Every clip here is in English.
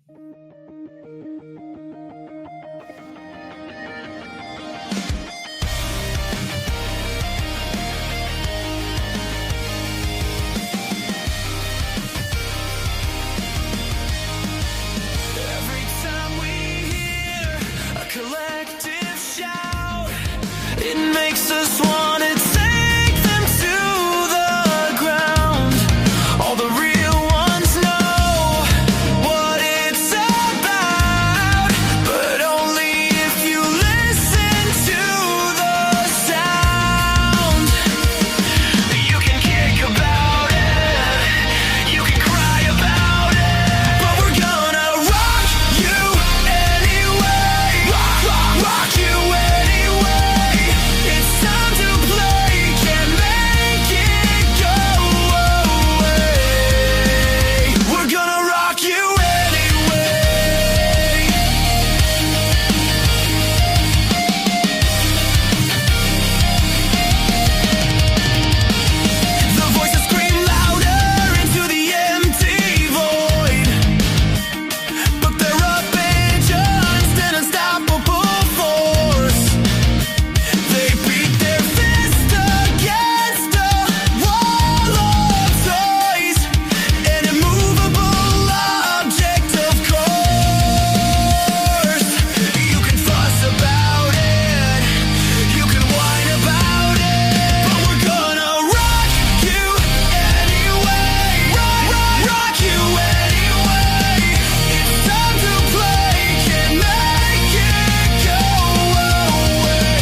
Every time we hear a collective shout, it makes us want to take them to the ground. All the real ones know what it's about, but only if you listen to the sound. You can kick about it, you can cry about it, but we're gonna rock you anyway. Rock you anyway. It's time to play, can't make it go away. We're gonna rock you anyway. The voices scream louder into the empty void, but they're up against an unstoppable force. They beat their fist against a wall of toys, an immovable object, of course. You can fuss about it, you can whine about it, but we're gonna rock you anyway. Rock you anyway. It's time to play, can't make it go away.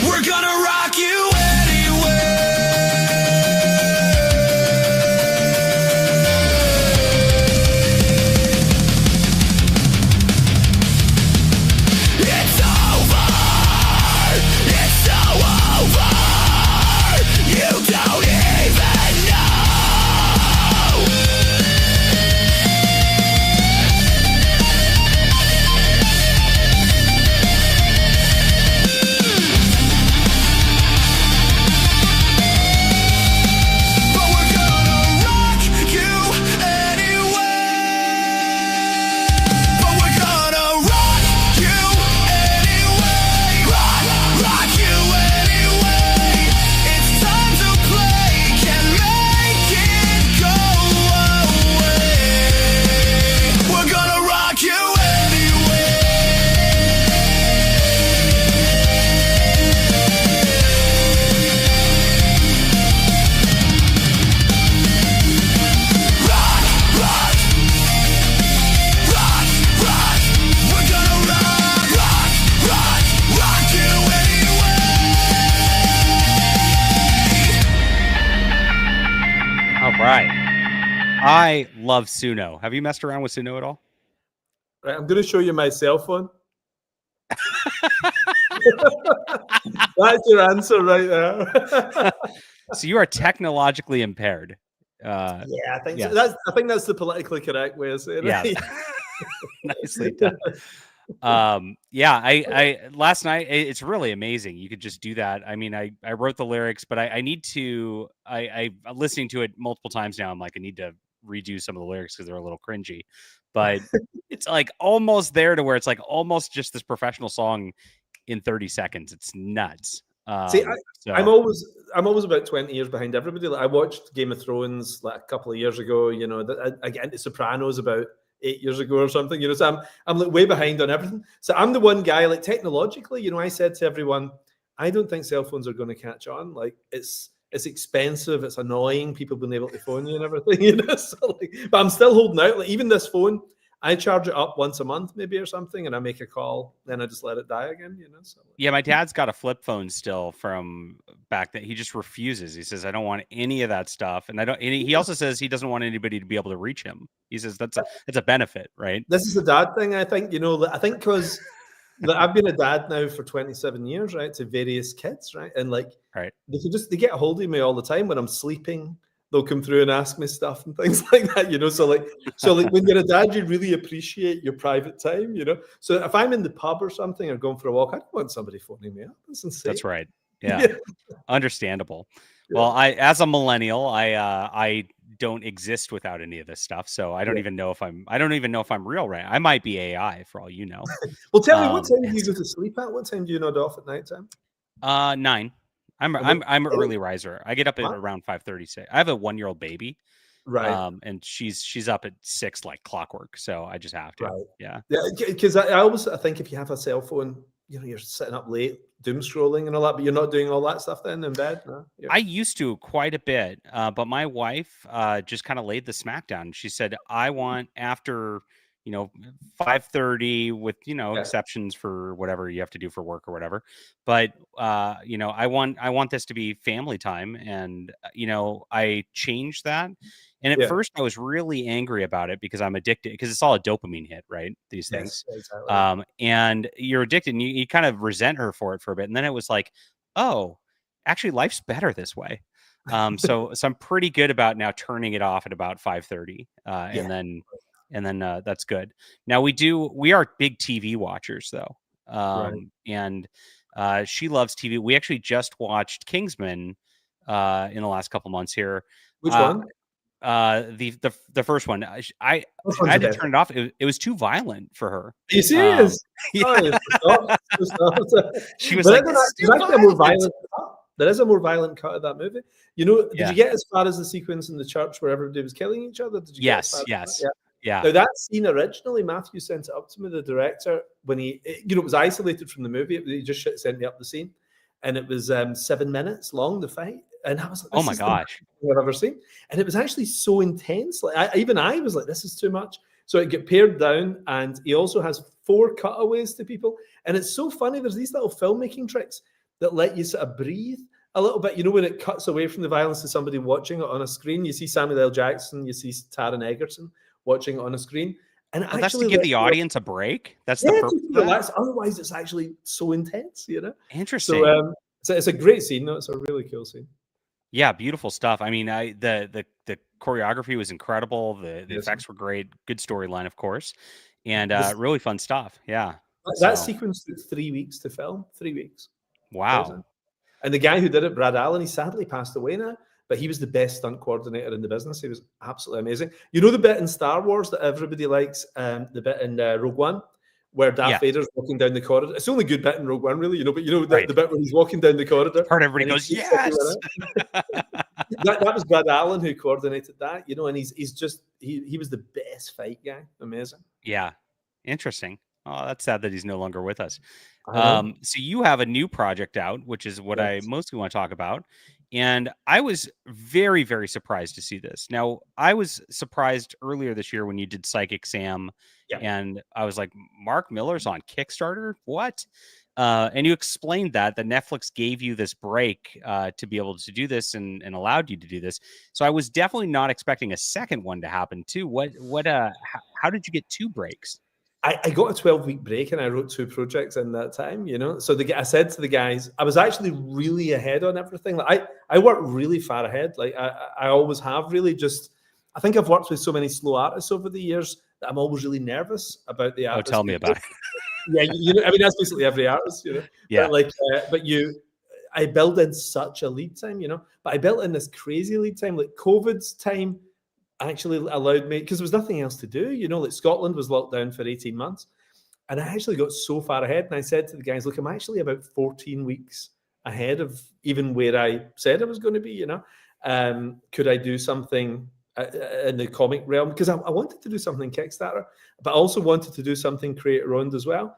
We're gonna rock you anyway. It's over. It's so over. You don't even know. But we're gonna rock you anyway. But we're gonna rock you anyway. Rock you anyway. It's time to play, can't make it go away. We're gonna rock you anyway. Rock. We're gonna rock you anyway. All right. I love Suno. Have you messed around with Suno at all? Right, I'm going to show you my cell phone. That's your answer right there. So you are technologically impaired. Yeah, I think Yeah. so. I think that's the politically correct way of saying Yeah. it. Nicely done. I last night, it's really amazing. You could just do that. I mean, I wrote the lyrics, but I need to, I'm listening to it multiple times now. I'm like, I need to redo some of the lyrics because they're a little cringy, but it's like almost there to where it's like almost just this professional song in 30 seconds. It's nuts. See, So- I'm always about 20 years behind everybody. Like, I watched Game of Thrones like a couple of years ago. You know, I get into Sopranos about 8 years ago or something. You know, so I'm like way behind on everything. So I'm the one guy, like, technologically. You know, I said to everyone, I don't think cell phones are going to catch on. Like, it's expensive, it's annoying. People being able to phone you and everything. You know, so like, but I'm still holding out. Like, even this phone, I charge it up once a month, maybe, or something, and I make a call, then I just let it die again, you know. So yeah, my dad's got a flip phone still from back then. He just refuses. He says, I don't want any of that stuff. And he also says he doesn't want anybody to be able to reach him. He says that's a benefit, right? this is the dad thing, I think, you know. I think because I've been a dad now for 27 years, right, to various kids, right? And like, right, they get a hold of me all the time when I'm sleeping. They'll come through and ask me stuff and things like that, you know. So like when you're a dad, you really appreciate your private time, you know. So if I'm in the pub or something or going for a walk, I don't want somebody phoning me up. That's insane. That's right. Yeah. Understandable. Yeah. Well, as a millennial, I don't exist without any of this stuff. So I don't even know if I'm real right. I might be AI for all you know. Well, tell me, what time do you go to sleep at? What time do you nod off at night time? 9. I'm an early riser. I get up at Wow. around 5:36. I have a 1-year-old baby. Right. And she's up at 6 like clockwork. So I just have to. Right. Yeah. Yeah, because I think if you have a cell phone, you're sitting up late, doom scrolling and all that, but you're not doing all that stuff then in bed. No? I used to quite a bit, but my wife just kind of laid the smack down. She said, "I want after 5:30 with exceptions for whatever you have to do for work or whatever, but I want this to be family time." And I changed that. And at first I was really angry about it because I'm addicted, because it's all a dopamine hit, right? These things. Yes, exactly. And you're addicted and you kind of resent her for it for a bit. And then it was like, oh, actually life's better this way. So I'm pretty good about now turning it off at about 5:30. And then that's good. Now we are big TV watchers though. And she loves TV. We actually just watched Kingsman in the last couple months here. Which one? The first one. I had to turn it off. It was too violent for her. Are you serious? Yeah. She was but like, there is a more violent cut of that movie. Did you get as far as the sequence in the church where everybody was killing each other? Did you get as far as that? Yeah. Now that scene originally, Matthew sent it up to me, the director, when it was isolated from the movie. He just sent me up the scene, and it was 7 minutes long, the fight. And I was like, oh my gosh, I've ever seen. And it was actually so intense. Like I was like, this is too much. So it get pared down, and he also has 4 cutaways to people. And it's so funny. There's these little filmmaking tricks that let you sort of breathe a little bit. When it cuts away from the violence to somebody watching it on a screen, you see Samuel L. Jackson, you see Taron Egerton watching it on a screen. And actually, that's to give the audience a break. That's the purpose. Relax. Otherwise, it's actually so intense, Interesting. So it's a great scene. No, it's a really cool scene. Yeah, beautiful stuff. I mean, the choreography was incredible. The effects were great. Good storyline, of course, and really fun stuff. Yeah, that sequence took 3 weeks to film. 3 weeks. Wow. And the guy who did it, Brad Allen, he sadly passed away now, but he was the best stunt coordinator in the business. He was absolutely amazing. The bit in Star Wars that everybody likes, the bit in Rogue One, where Darth Vader's walking down the corridor. It's the only good bit in Rogue One, really, but the bit where he's walking down the corridor. Part everybody goes, yes! that was Brad Allen who coordinated that, and he's just, he was the best fight guy. Amazing. Yeah. Interesting. Oh, that's sad that he's no longer with us. So you have a new project out, which is what I mostly want to talk about. And I was very, very surprised to see this. Now, I was surprised earlier this year when you did Psychic Sam. And I was like, Mark Millar's on Kickstarter? What? And you explained that Netflix gave you this break to be able to do this and allowed you to do this. So I was definitely not expecting a second one to happen too. How did you get 2 breaks? I got a 12-week break and I wrote 2 projects in that time, So I said to the guys, I was actually really ahead on everything. Like I work really far ahead. Like I always have, really. I think I've worked with so many slow artists over the years that I'm always really nervous about the artist. Oh, tell me about it. Yeah, I mean, that's basically every artist, Yeah. But I build in such a lead time, But I built in this crazy lead time, like COVID's time. Actually allowed me, because there was nothing else to do, like Scotland was locked down for 18 months, and I actually got so far ahead, and I said to the guys, look, I'm actually about 14 weeks ahead of even where I said I was going to be. Could I do something in the comic realm? Because I wanted to do something Kickstarter, but I also wanted to do something creator owned as well.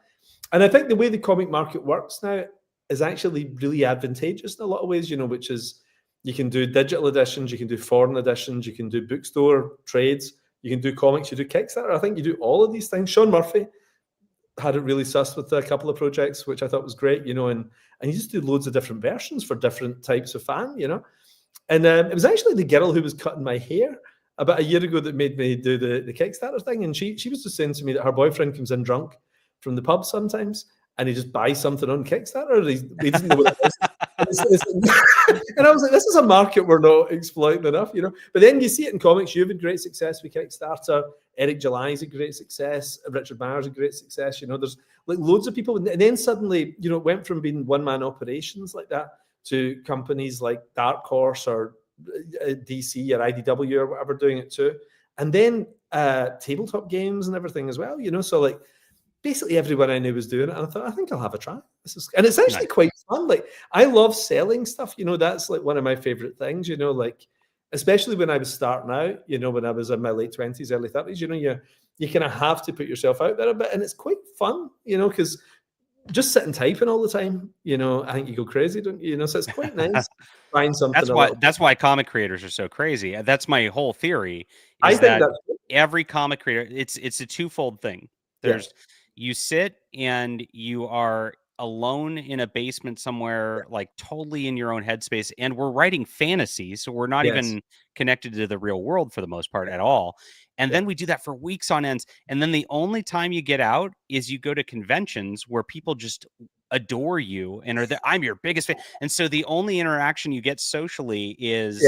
And I think the way the comic market works now is actually really advantageous in a lot of ways, which is, you can do digital editions, you can do foreign editions, you can do bookstore trades, you can do comics, you do Kickstarter. I think you do all of these things. Sean Murphy had it really sussed with a couple of projects, which I thought was great, and you just do loads of different versions for different types of fan, And it was actually the girl who was cutting my hair about a year ago that made me do the Kickstarter thing. And she was just saying to me that her boyfriend comes in drunk from the pub sometimes, and he just buys something on Kickstarter. He doesn't know what it is. And I was like, this is a market we're not exploiting enough, But then you see it in comics. You've had great success with Kickstarter. Eric July's a great success. Richard Myers a great success. There's like loads of people. And then suddenly, it went from being one-man operations like that to companies like Dark Horse or DC or IDW or whatever doing it too. And then tabletop games and everything as well, so like basically everyone I knew was doing it, and I thought, I think I'll have a try. And it's actually quite fun. Like, I love selling stuff, that's like one of my favorite things, like, especially when I was starting out, when I was in my late 20s, early 30s, you kind of have to put yourself out there a bit, and it's quite fun, because just sitting typing all the time, I think you go crazy, don't you? So it's quite nice to find something. That's why comic creators are so crazy. That's my whole theory. I think that every comic creator, it's a twofold thing. There's you sit and you are alone in a basement somewhere, like totally in your own headspace, and we're writing fantasy, so we're not even connected to the real world for the most part at all. And then we do that for weeks on ends, and then the only time you get out is you go to conventions where people just adore you and are I'm your biggest fan, and so the only interaction you get socially is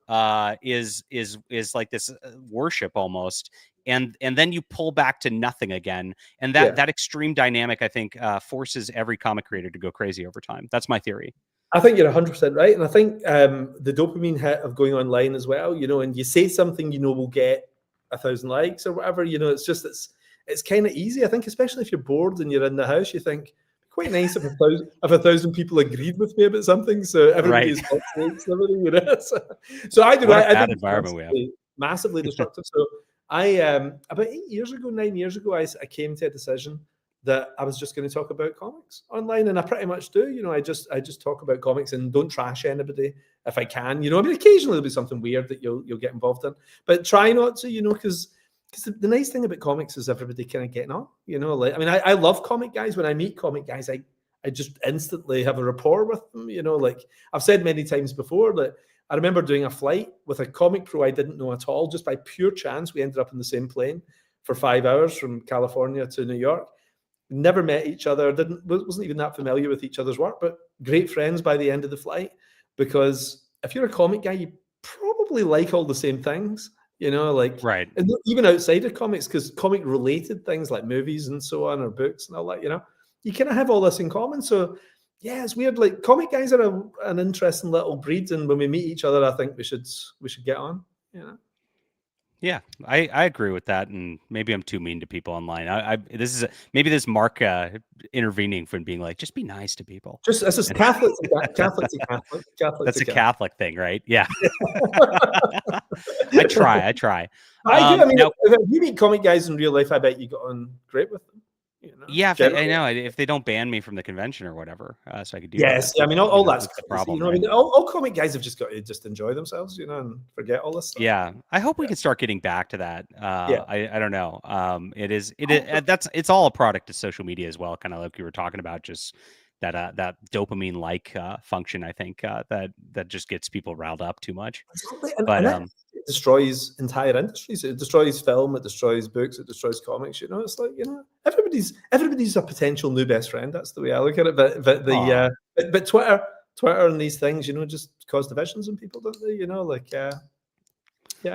like this worship almost. And then you pull back to nothing again. And that extreme dynamic, I think, forces every comic creator to go crazy over time. That's my theory. I think you're 100% right. And I think the dopamine hit of going online as well, and you say something, will get 1,000 likes or whatever, it's kind of easy. I think, especially if you're bored and you're in the house, you think, quite nice if 1,000 people agreed with me about something. So everybody's got likes and everything, So I do. I think environment we have. Massively destructive. So I about 9 years ago, I came to a decision that I was just going to talk about comics online, and I pretty much do. I just talk about comics and don't trash anybody if I can. I mean, occasionally there'll be something weird that you'll get involved in, but try not to. Because the nice thing about comics is everybody kind of getting on. Like, I mean, I love comic guys. When I meet comic guys, I just instantly have a rapport with them. Like I've said many times before that. I remember doing a flight with a comic pro I didn't know at all. Just by pure chance, we ended up in the same plane for 5 hours from California to New York. Never met each other, wasn't even that familiar with each other's work, but great friends by the end of the flight. Because if you're a comic guy, you probably like all the same things, like right. And even outside of comics, because comic related things like movies and so on, or books and all that, you kind of have all this in common. So yeah, it's weird. Like comic guys are an interesting little breed, and when we meet each other, I think we should get on. Yeah, I agree with that, and maybe I'm too mean to people online. Maybe this Mark intervening from being like, just be nice to people. This is Catholic to Catholic. That's a Catholic thing, right? Yeah. I try. I do. I mean, if you meet comic guys in real life, I bet you got on great with them. Yeah, I know. If they don't ban me from the convention or whatever, so I could do. Yes, I mean, all that's the problem. Right? I mean, all comic guys have just got to just enjoy themselves, and forget all this stuff. Yeah, I hope we can start getting back to that. I don't know. It's all a product of social media as well, kind of like we were talking about, just that dopamine like function. I think that just gets people riled up too much. But it destroys entire industries. It destroys film. It destroys books. It destroys comics. It's like everybody's a potential new best friend. That's the way I look at it. But Twitter and these things, just cause divisions in people, don't they?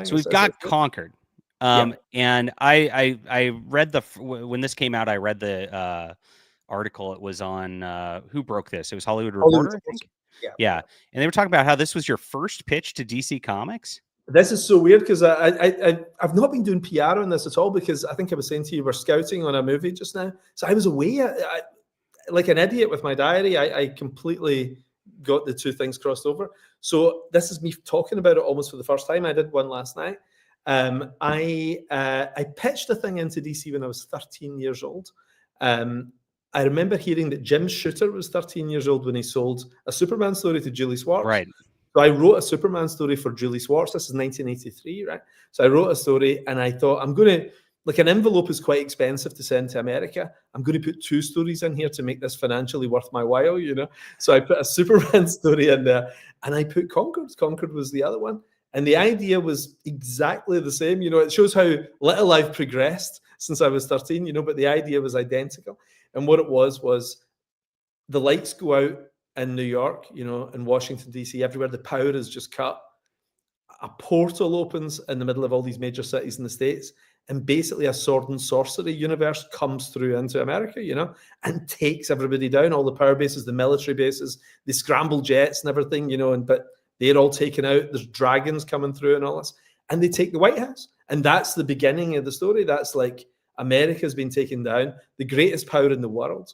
So we've got Conquered. And I read when this came out, I read the article. It was on Who Broke This? It was Hollywood Reporter, I think. Yeah. And they were talking about how this was your first pitch to DC Comics. This is so weird because I've not been doing PR on this at all, because I think I was saying to you, we're scouting on a movie just now. So I was away like an idiot with my diary. I completely got the two things crossed over. So this is me talking about it almost for the first time. I did one last night. I pitched a thing into DC when I was 13 years old. I remember hearing that Jim Shooter was 13 years old when he sold a Superman story to Julie Swartz. Right. So I wrote a Superman story for Julie Swartz. This is 1983, right? So I wrote a story, and I thought, I'm going to, like, an envelope is quite expensive to send to America. I'm going to put 2 stories in here to make this financially worth my while, So I put a Superman story in there, and I put Conquered. Conquered was the other one. And the idea was exactly the same. It shows how little I've progressed since I was 13, but the idea was identical. And what it was the lights go out in New York, in Washington, D.C., everywhere. The power is just cut. A portal opens in the middle of all these major cities in the States, and basically a sword and sorcery universe comes through into America, and takes everybody down, all the power bases, the military bases, the scramble jets and everything, but They're all taken out. There's dragons coming through and all this. And they take the White House. And that's the beginning of the story. That's like America's been taken down, the greatest power in the world.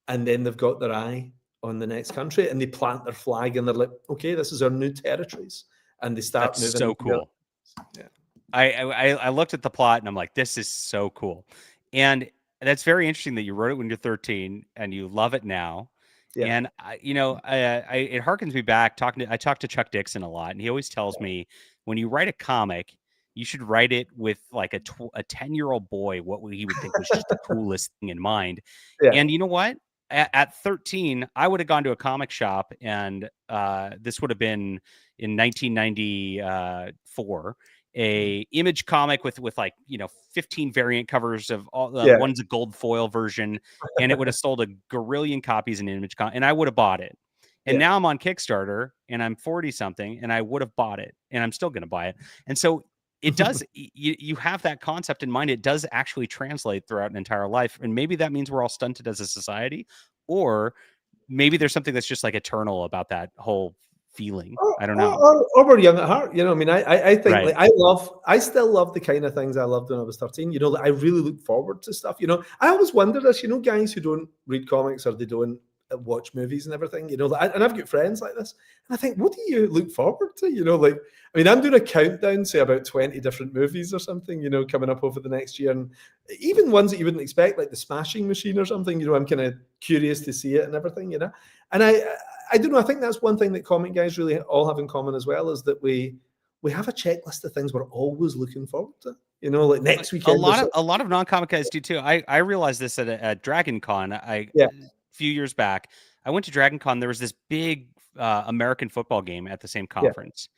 And then they've got their eye on the next country and they plant their flag and they're like, okay, this is our new territories. And they start moving. So cool. Yeah. I looked at the plot and I'm like, this is so cool. And that's very interesting that you wrote it when you're 13 and you love it now. Yeah. And it harkens me back I talk to Chuck Dixon a lot, and he always tells me when you write a comic, you should write it with like a 10-year-old boy, what he would think was just the coolest thing in mind. Yeah. And you know what? At 13, I would have gone to a comic shop, and this would have been in 1994. A Image comic with like 15 variant covers of all one's a gold foil version, and it would have sold a gorillion copies in Image and I would have bought it. And now I'm on Kickstarter and I'm 40 something and I would have bought it and I'm still going to buy it. And so it does, you have that concept in mind. It does actually translate throughout an entire life. And maybe that means we're all stunted as a society, or maybe there's something that's just like eternal about that whole feeling. I don't know. Or we're young at heart. I mean, I think right. Like, I still love the kind of things I loved when I was 13. Like, I really look forward to stuff. I always wonder this, guys who don't read comics or they don't watch movies and everything, and I've got friends like this, and I think, what do you look forward to? Like, I mean, I'm doing a countdown, say about 20 different movies or something, coming up over the next year, and even ones that you wouldn't expect, like The Smashing Machine or something, I'm kind of curious to see it and everything, and I don't know, I think that's one thing that comic guys really all have in common as well, is that we have a checklist of things we're always looking forward to. Like next weekend. A lot of non-comic guys do too. I realized this at Dragon Con. A few years back, I went to Dragon Con. There was this big American football game at the same conference.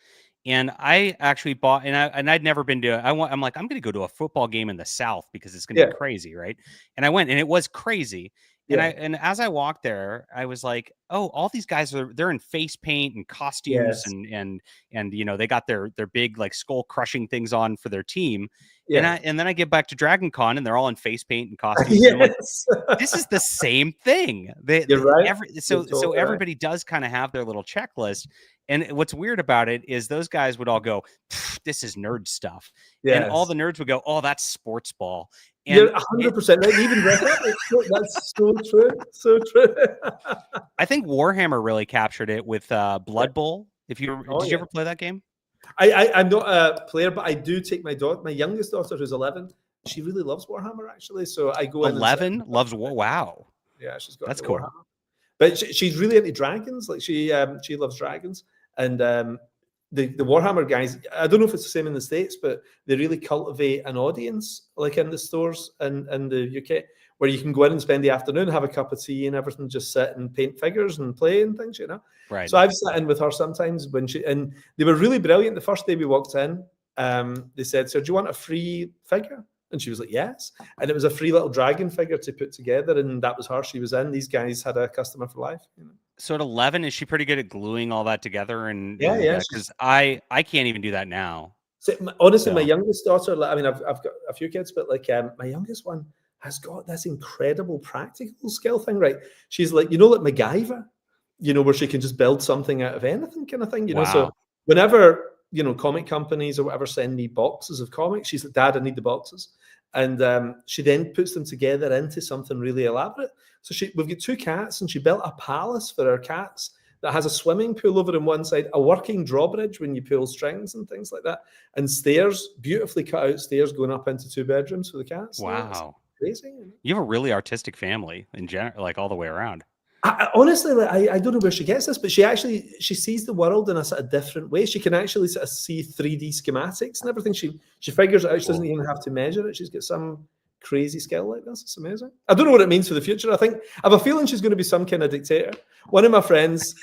And I actually bought, and I'd never been to, I'm like, I'm going to go to a football game in the South because it's going to be crazy. Right. And I went, and it was crazy. And and as I walked there, I was like, oh, all these guys they're in face paint and costumes and they got their big like skull crushing things on for their team. Yeah. And then I get back to Dragon Con and they're all in face paint and costumes. And like, this is the same thing. You're right. So everybody does kind of have their little checklist. And what's weird about it is those guys would all go, this is nerd stuff. Yes. And all the nerds would go, oh, that's sports ball. And you're 100% right. Even that's so true. So true. I think Warhammer really captured it with Blood Bowl. Did you ever play that game? I'm not a player, but I do take my youngest daughter, who's 11. She really loves Warhammer, actually. So I go 11 loves War. Wow. Yeah, she's got that's cool. Warhammer. But she's really into dragons. Like she loves dragons, and the Warhammer guys. I don't know if it's the same in the States, but they really cultivate an audience, like in the stores in the UK, where you can go in and spend the afternoon, have a cup of tea and everything, just sit and paint figures and play and things, Right. So I've sat in with her sometimes and they were really brilliant. The first day we walked in, they said, "So do you want a free figure?" And she was like, "Yes." And it was a free little dragon figure to put together, and that was her. She was in. These guys had a customer for life. So at 11, is she pretty good at gluing all that together? And because I can't even do that now. So, honestly, my youngest daughter, I mean, I've got a few kids, but like my youngest one has got this incredible practical skill thing, right? She's like, like MacGyver, where she can just build something out of anything kind of thing, Wow. So whenever, comic companies or whatever send me boxes of comics, she's like, "Dad, I need the boxes." And she then puts them together into something really elaborate. So we've got 2 cats, and she built a palace for our cats that has a swimming pool over on one side, a working drawbridge when you pull strings and things like that, and stairs, beautifully cut out stairs going up into 2 bedrooms for the cats. Wow. Crazy. You have a really artistic family in general, like all the way around. Honestly, I don't know where she gets this, but she sees the world in a sort of different way. She can actually sort of see 3D schematics and everything. She figures it out. She doesn't even have to measure it. She's got some crazy skill like this. It's amazing. I don't know what it means for the future. I have a feeling she's going to be some kind of dictator. One of my friends,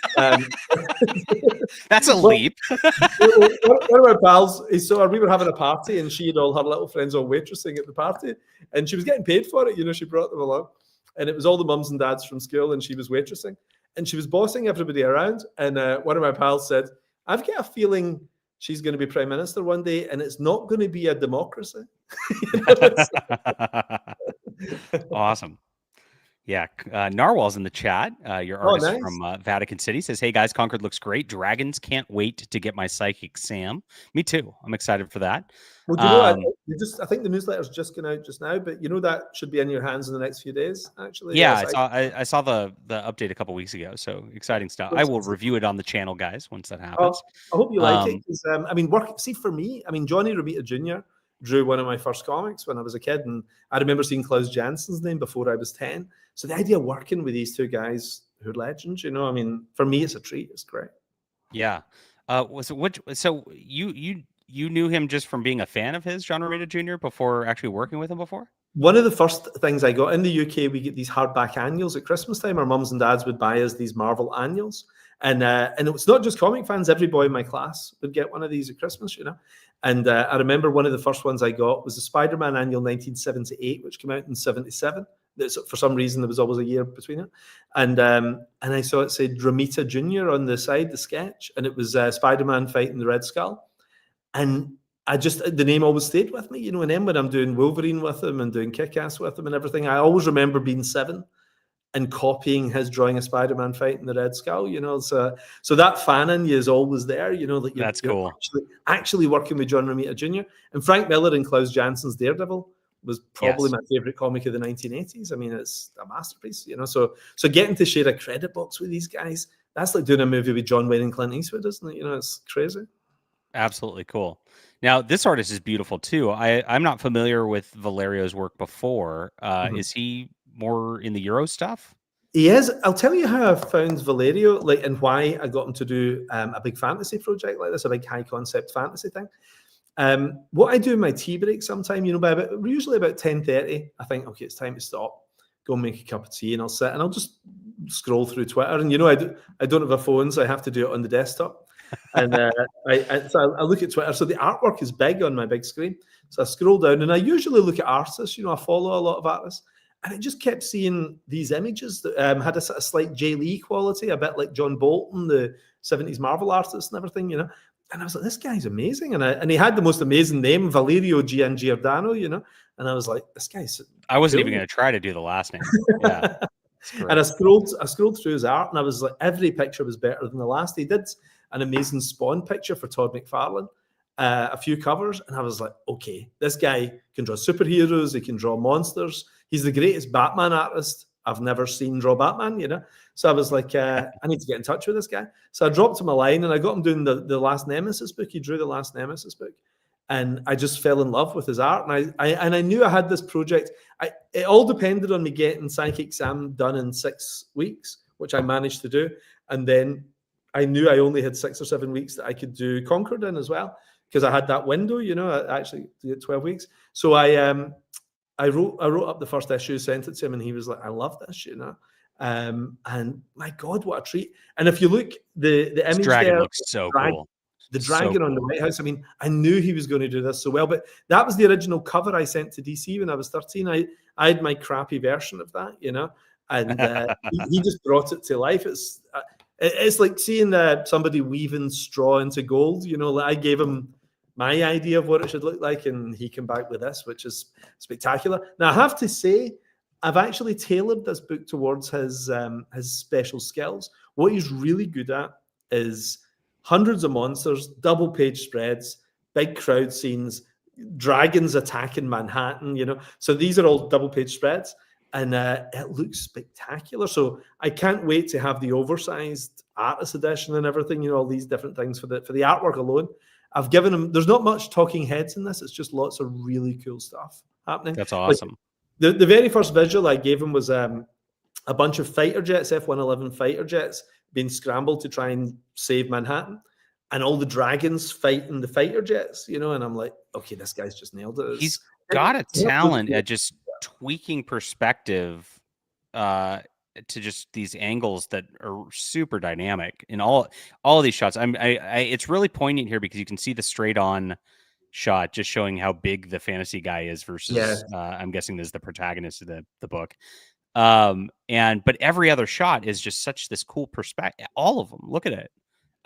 that's a leap. One of my pals, we were having a party, and she had all her little friends all waitressing at the party, and she was getting paid for it. She brought them along. And it was all the mums and dads from school, and she was waitressing, and she was bossing everybody around. And one of my pals said, "I've got a feeling she's going to be prime minister one day, and it's not going to be a democracy." Awesome. Yeah, Narwhal's in the chat. Your Oh, artist nice. from Vatican City says, "Hey guys, Concord looks great. Dragons can't wait to get my psychic Sam." Me too. I'm excited for that. Well, do you know, I think the newsletter's just gone out just now, but you know that should be in your hands in the next few days. Actually, Yeah, yes, I saw the update a couple weeks ago. So exciting stuff. I will review it on the channel, guys, once that happens. I hope you like it. Um, 'Cause, I mean, see for me, I mean, Johnny Romita Jr. drew one of my first comics when I was a kid, and I remember seeing Klaus Jansson's name before I was 10. So the idea of working with these two guys who are legends, you know, I mean, for me, it's a treat. It's great. Yeah. So you knew him just from being a fan of his, John Romita Jr., before actually working with him before? One of the first things I got in the UK, we get these hardback annuals at Christmas time. Our mums and dads would buy us these Marvel annuals, and it was not just comic fans. Every boy in my class would get one of these at Christmas, you know. And I remember one of the first ones I got was the Spider-Man annual 1978, which came out in '77. For some reason, there was always a year between it, and I saw it said Romita Jr. on the side, the sketch, and it was Spider-Man fighting the Red Skull, and the name always stayed with me, you know. And then when I'm doing Wolverine with him and doing Kick-Ass with him and everything, I always remember being 7 and copying his drawing of Spider-Man fighting the Red Skull, you know. So that fan in you is always there, you know. That That's cool. Actually working with John Romita Jr. and Frank Miller and Klaus Jansson's Daredevil was probably my favorite comic of the 1980s. I mean, it's a masterpiece, you know. So getting to share a credit box with these guys, that's like doing a movie with John Wayne and Clint Eastwood, isn't it? You know, it's crazy. Absolutely cool. Now, this artist is beautiful too. I'm not familiar with Valerio's work before. Is he more in the Euro stuff? He is. I'll tell you how I found Valerio, like, and why I got him to do a big fantasy project like this, a big high concept fantasy thing. What I do in my tea break sometime, you know, usually about 10:30, I think, okay, it's time to stop, go make a cup of tea, and I'll sit and I'll just scroll through Twitter. And you know, I don't have a phone, so I have to do it on the desktop. And so I look at Twitter. So the artwork is big on my big screen. So I scroll down, and I usually look at artists. You know, I follow a lot of artists, and I just kept seeing these images that had a slight Jay Lee quality, a bit like John Bolton, the 70s Marvel artist and everything, you know. And I was like, this guy's amazing. And he had the most amazing name, Valerio Giangiordano, you know. And I was like, this guy's I wasn't even going to try to do the last name. Yeah. And I scrolled through his art, and I was like, every picture was better than the last. He did an amazing Spawn picture for Todd McFarlane, a few covers, and I was like, okay, this guy can draw superheroes, he can draw monsters. He's the greatest Batman artist I've never seen draw Batman, you know. So I was like, I need to get in touch with this guy. So I dropped him a line, and I got him doing the last Nemesis book. He drew the last Nemesis book, and I just fell in love with his art. And I knew I had this project. It all depended on me getting Psychic Sam done in 6 weeks, which I managed to do. And then I knew I only had 6 or 7 weeks that I could do Concord in as well, because I had that window, you know. I actually did 12 weeks. So I wrote up the first issue, sent it to him, and he was like, I love this, you know. And my God, what a treat. And if you look, the image dragon there looks so cool. The dragon on the White House. I mean, I knew he was going to do this so well, but that was the original cover I sent to DC when I was 13. I had my crappy version of that, you know, and he just brought it to life. It's like seeing somebody weaving straw into gold, you know. Like, I gave him my idea of what it should look like, and he came back with this, which is spectacular. Now, I have to say, I've actually tailored this book towards his special skills. What he's really good at is hundreds of monsters, double page spreads, big crowd scenes, dragons attacking Manhattan, you know. So these are all double page spreads, and it looks spectacular. So I can't wait to have the oversized artist edition and everything, you know, all these different things for the artwork alone. I've given him, there's not much talking heads in this, it's just lots of really cool stuff happening. That's awesome. Like, the very first visual I gave him was a bunch of fighter jets, F-111 fighter jets, being scrambled to try and save Manhattan, and all the dragons fighting the fighter jets, you know. And I'm like, okay, this guy's just nailed it. He's got a talent at just tweaking perspective to just these angles that are super dynamic in all of these shots. It's really poignant here because you can see the straight on shot just showing how big the fantasy guy is versus I'm guessing this is the protagonist of the book. But every other shot is just such this cool perspective. All of them. Look at it. Look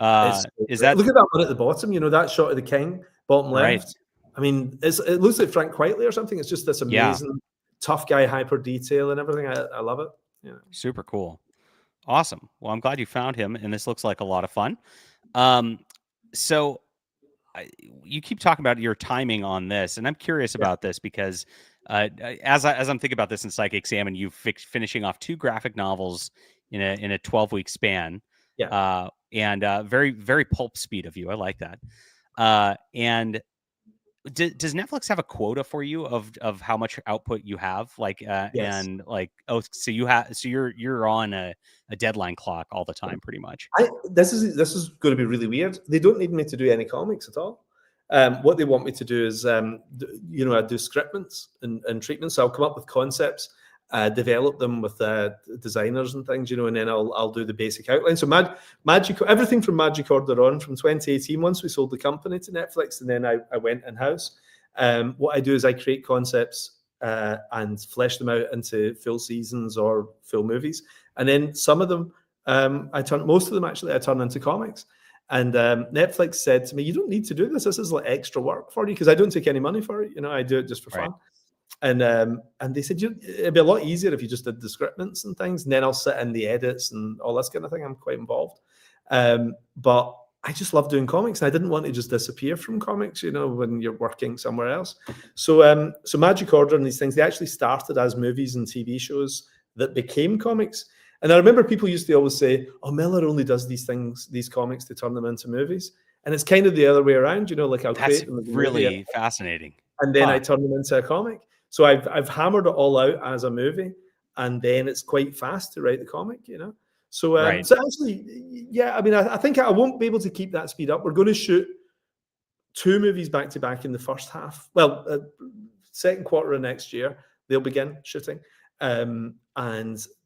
at that one at the bottom, you know, that shot of the king, bottom left. Right. I mean, it looks like Frank Quitely or something. It's just this amazing tough guy, hyper detail and everything. I love it. You know. Super cool. Awesome. Well, I'm glad you found him, and this looks like a lot of fun. Um, so you keep talking about your timing on this, and I'm curious Yeah, about this because as I'm thinking about this in Psychic Sam, and you finishing off 2 graphic novels in a 12-week span, yeah. and very very pulp speed of you. I like that. And does Netflix have a quota for you of how much output you have? Like, Yes. and like, oh, so you're on a deadline clock all the time, pretty much. This is going to be really weird. They don't need me to do any comics at all. What they want me to do is, I do scriptments and treatments. So I'll come up with concepts, develop them with designers and things, and then I'll do the basic outline. So Magic, everything from Magic Order on, from 2018, once we sold the company to Netflix, and then I went in house. What I do is I create concepts and flesh them out into full seasons or full movies, and then some of them, most of them actually, I turn into comics. And Netflix said to me, "You don't need to do this. This is like extra work for you," because I don't take any money for it. I do it just for fun. And they said it'd be a lot easier if you just did the scriptments and things, and then I'll sit in the edits and all this kind of thing. I'm quite involved, but I just love doing comics, and I didn't want to just disappear from comics, when you're working somewhere else. So Magic Order and these things, they actually started as movies and TV shows that became comics. And I remember people used to always say, "Oh, Millar only does these things, these comics, to turn them into movies." And it's kind of the other way around, like I'll That's create them as a really movie, fascinating. and then I turn them into a comic. So I've hammered it all out as a movie, and then it's quite fast to write the comic, So Right. so actually, yeah, I mean, I think I won't be able to keep that speed up. We're going to shoot 2 movies back to back in the first half. Well, second quarter of next year, they'll begin shooting. And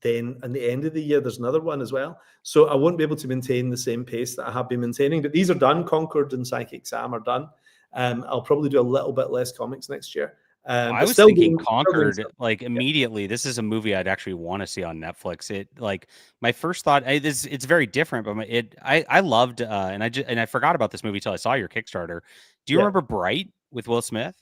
then at the end of the year, there's another one as well. So I won't be able to maintain the same pace that I have been maintaining. But these are done. Concord and Psychic Sam are done. I'll probably do a little bit less comics next year. I was thinking Conquered, like immediately. This is a movie I'd actually want to see on Netflix. It like my first thought. It's very different, but I loved and I forgot about this movie till I saw your Kickstarter. Do you remember Bright with Will Smith?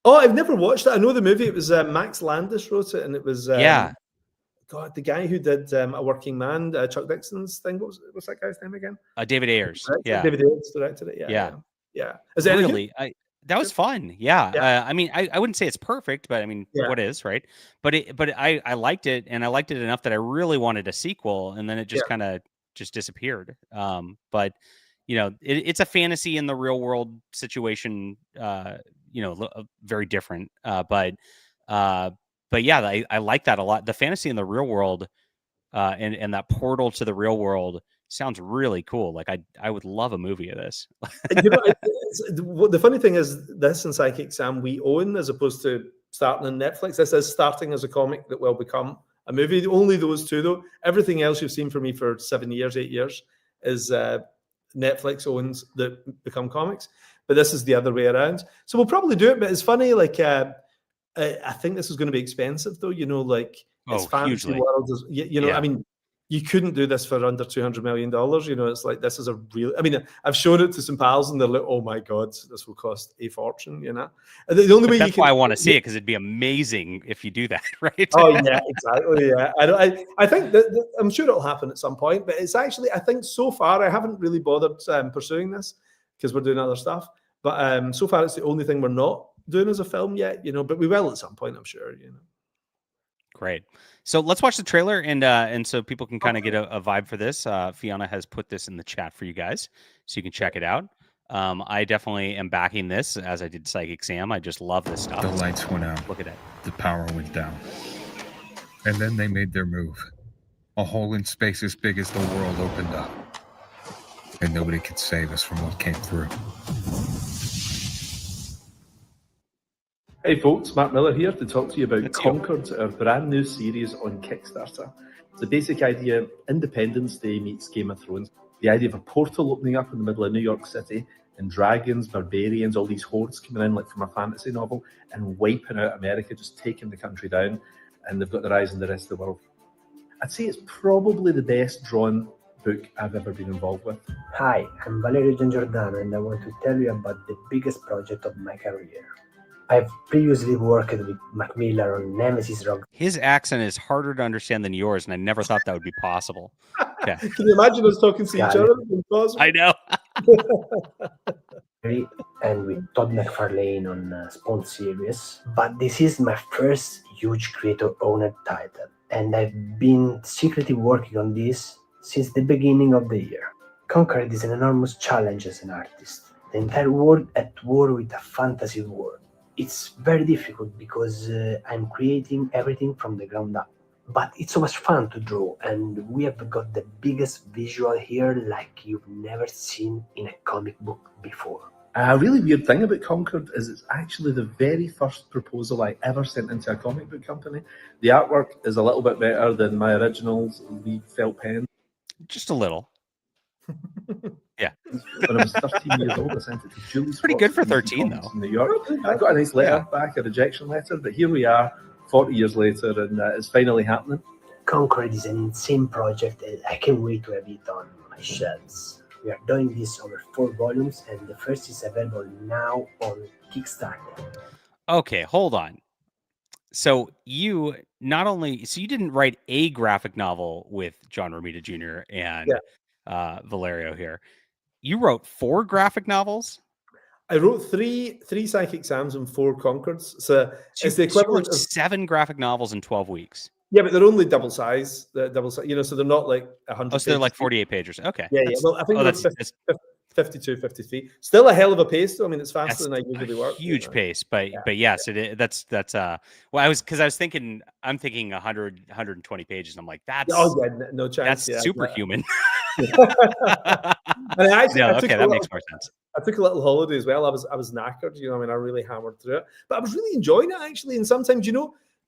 Oh, I've never watched it. I know the movie. It was Max Landis wrote it, and it was God, the guy who did A Working Man, Chuck Dixon's thing. What's that guy's name again? David Ayers. Yeah, David Ayers directed it. Yeah. Is it really? That was fun. Yeah. I mean, I wouldn't say it's perfect, but I mean, what is, right? But I liked it, and I liked it enough that I really wanted a sequel, and then it just kind of just disappeared. But it's a fantasy in the real world situation. Very different. But yeah, I like that a lot. The fantasy in the real world, and that portal to the real world sounds really cool. Like I would love a movie of this. The funny thing is, this and Psychic Sam we own, as opposed to starting on Netflix. This is starting as a comic that will become a movie. Only those 2, though. Everything else you've seen from me for 7 years, 8 years is Netflix owns that become comics. But this is the other way around. So we'll probably do it. But it's funny, like I think this is going to be expensive, though. It's fantasy world. I mean, you couldn't do this for under $200 million. It's like, this is a real. I mean, I've shown it to some pals, and they're like, "Oh my god, this will cost a fortune." And the only way that's why I want to see it, because it'd be amazing if you do that, right? Oh yeah, exactly. Yeah, I think that I'm sure it'll happen at some point, but it's actually, I think so far I haven't really bothered pursuing this because we're doing other stuff. But so far it's the only thing we're not doing as a film yet. But we will at some point, I'm sure. Great. So let's watch the trailer, and so people can kind of get a vibe for this. Fiona has put this in the chat for you guys, so you can check it out. I definitely am backing this, as I did Psychic Sam. I just love this stuff. The lights went out. Look at it. The power went down. And then they made their move. A hole in space as big as the world opened up. And nobody could save us from what came through. Hey folks, Mark Millar here to talk to you about Conquered, our brand new series on Kickstarter. The basic idea: Independence Day meets Game of Thrones. The idea of a portal opening up in the middle of New York City, and dragons, barbarians, all these hordes coming in like from a fantasy novel and wiping out America, just taking the country down, and they've got their eyes on the rest of the world. I'd say it's probably the best drawn book I've ever been involved with. Hi, I'm Valerio Giangiordano, and I want to tell you about the biggest project of my career. I've previously worked with Millar on Nemesis Rogue. His accent is harder to understand than yours, and I never thought that would be possible. Okay. Can you imagine us talking to each Got other? it. It's impossible. I know. And with Todd McFarlane on Spawn series, but this is my first huge creator-owned title, and I've been secretly working on this since the beginning of the year. Conquered is an enormous challenge as an artist. The entire world at war with a fantasy world. It's very difficult because I'm creating everything from the ground up. But it's so much fun to draw, and we have got the biggest visual here like you've never seen in a comic book before. A really weird thing about Concord is it's actually the very first proposal I ever sent into a comic book company. The artwork is a little bit better than my originals, Lee felt pen. Just a little. Yeah. When I was 13 years old, I sent it to Julie's. Pretty good for 13, though. In New York. I got a nice letter back, a rejection letter, but here we are, 40 years later, and it's finally happening. Concord is an insane project, and I can't wait to have it on my shelves. We are doing this over 4 volumes, and the first is available now on Kickstarter. Okay, hold on. So you didn't write a graphic novel with John Romita Jr. and Valerio here. You wrote 4 graphic novels? I wrote three Psychic Sams and 4 Concords. So it's the equivalent of 7 graphic novels in 12 weeks. Yeah, but they're only double size, so they're not like 100. Oh, so they're like 48 pages. Okay. Yeah. Well, I think that's 52, 53. Still a hell of a pace, though. I mean, it's faster than I usually work. Huge pace, but yes, that's well, I'm thinking 100, 120 pages, and I'm like, that's no chance. That's superhuman. And I that makes more sense. I took a little holiday as well. I was knackered, I mean, I really hammered through it, but I was really enjoying it actually. And sometimes,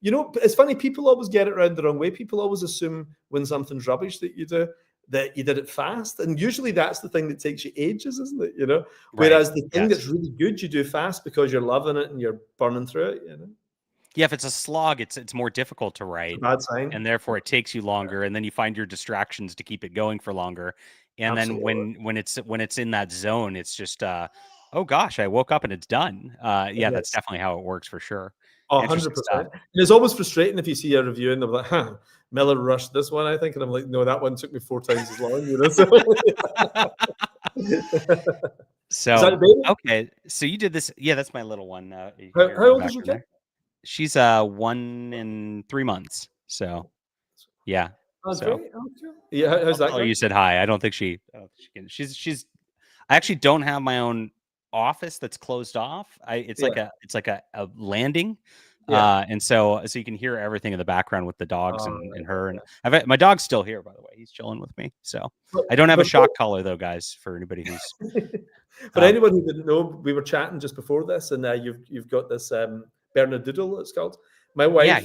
it's funny. People always get it around the wrong way. People always assume when something's rubbish that you did it fast, and usually that's the thing that takes you ages, isn't it? Whereas the thing that's really good, you do fast because you're loving it and you're burning through it. Yeah, if it's a slog, it's more difficult to write. Bad sign. And therefore it takes you longer, and then you find your distractions to keep it going for longer. And Absolutely. then when it's in that zone, it's just oh gosh, I woke up and it's done. That's definitely how it works for sure. 100%. And it's always frustrating if you see a review and they're like, Millar rushed this one, I think. And I'm like, no, that one took me 4 times as long. So okay, so you did this. Yeah, that's my little one. How old is your kid? She's 1 and 3 months. So yeah. Yeah, how's that? You said hi. I don't think she can. She's. I actually don't have my own office that's closed off. It's like a landing. And so you can hear everything in the background with the dogs and her. And my dog's still here, by the way. He's chilling with me. So I don't have a shock collar though, guys, for anybody who's for anyone who didn't know, we were chatting just before this, and you've got this Bernedoodle, it's called. My wife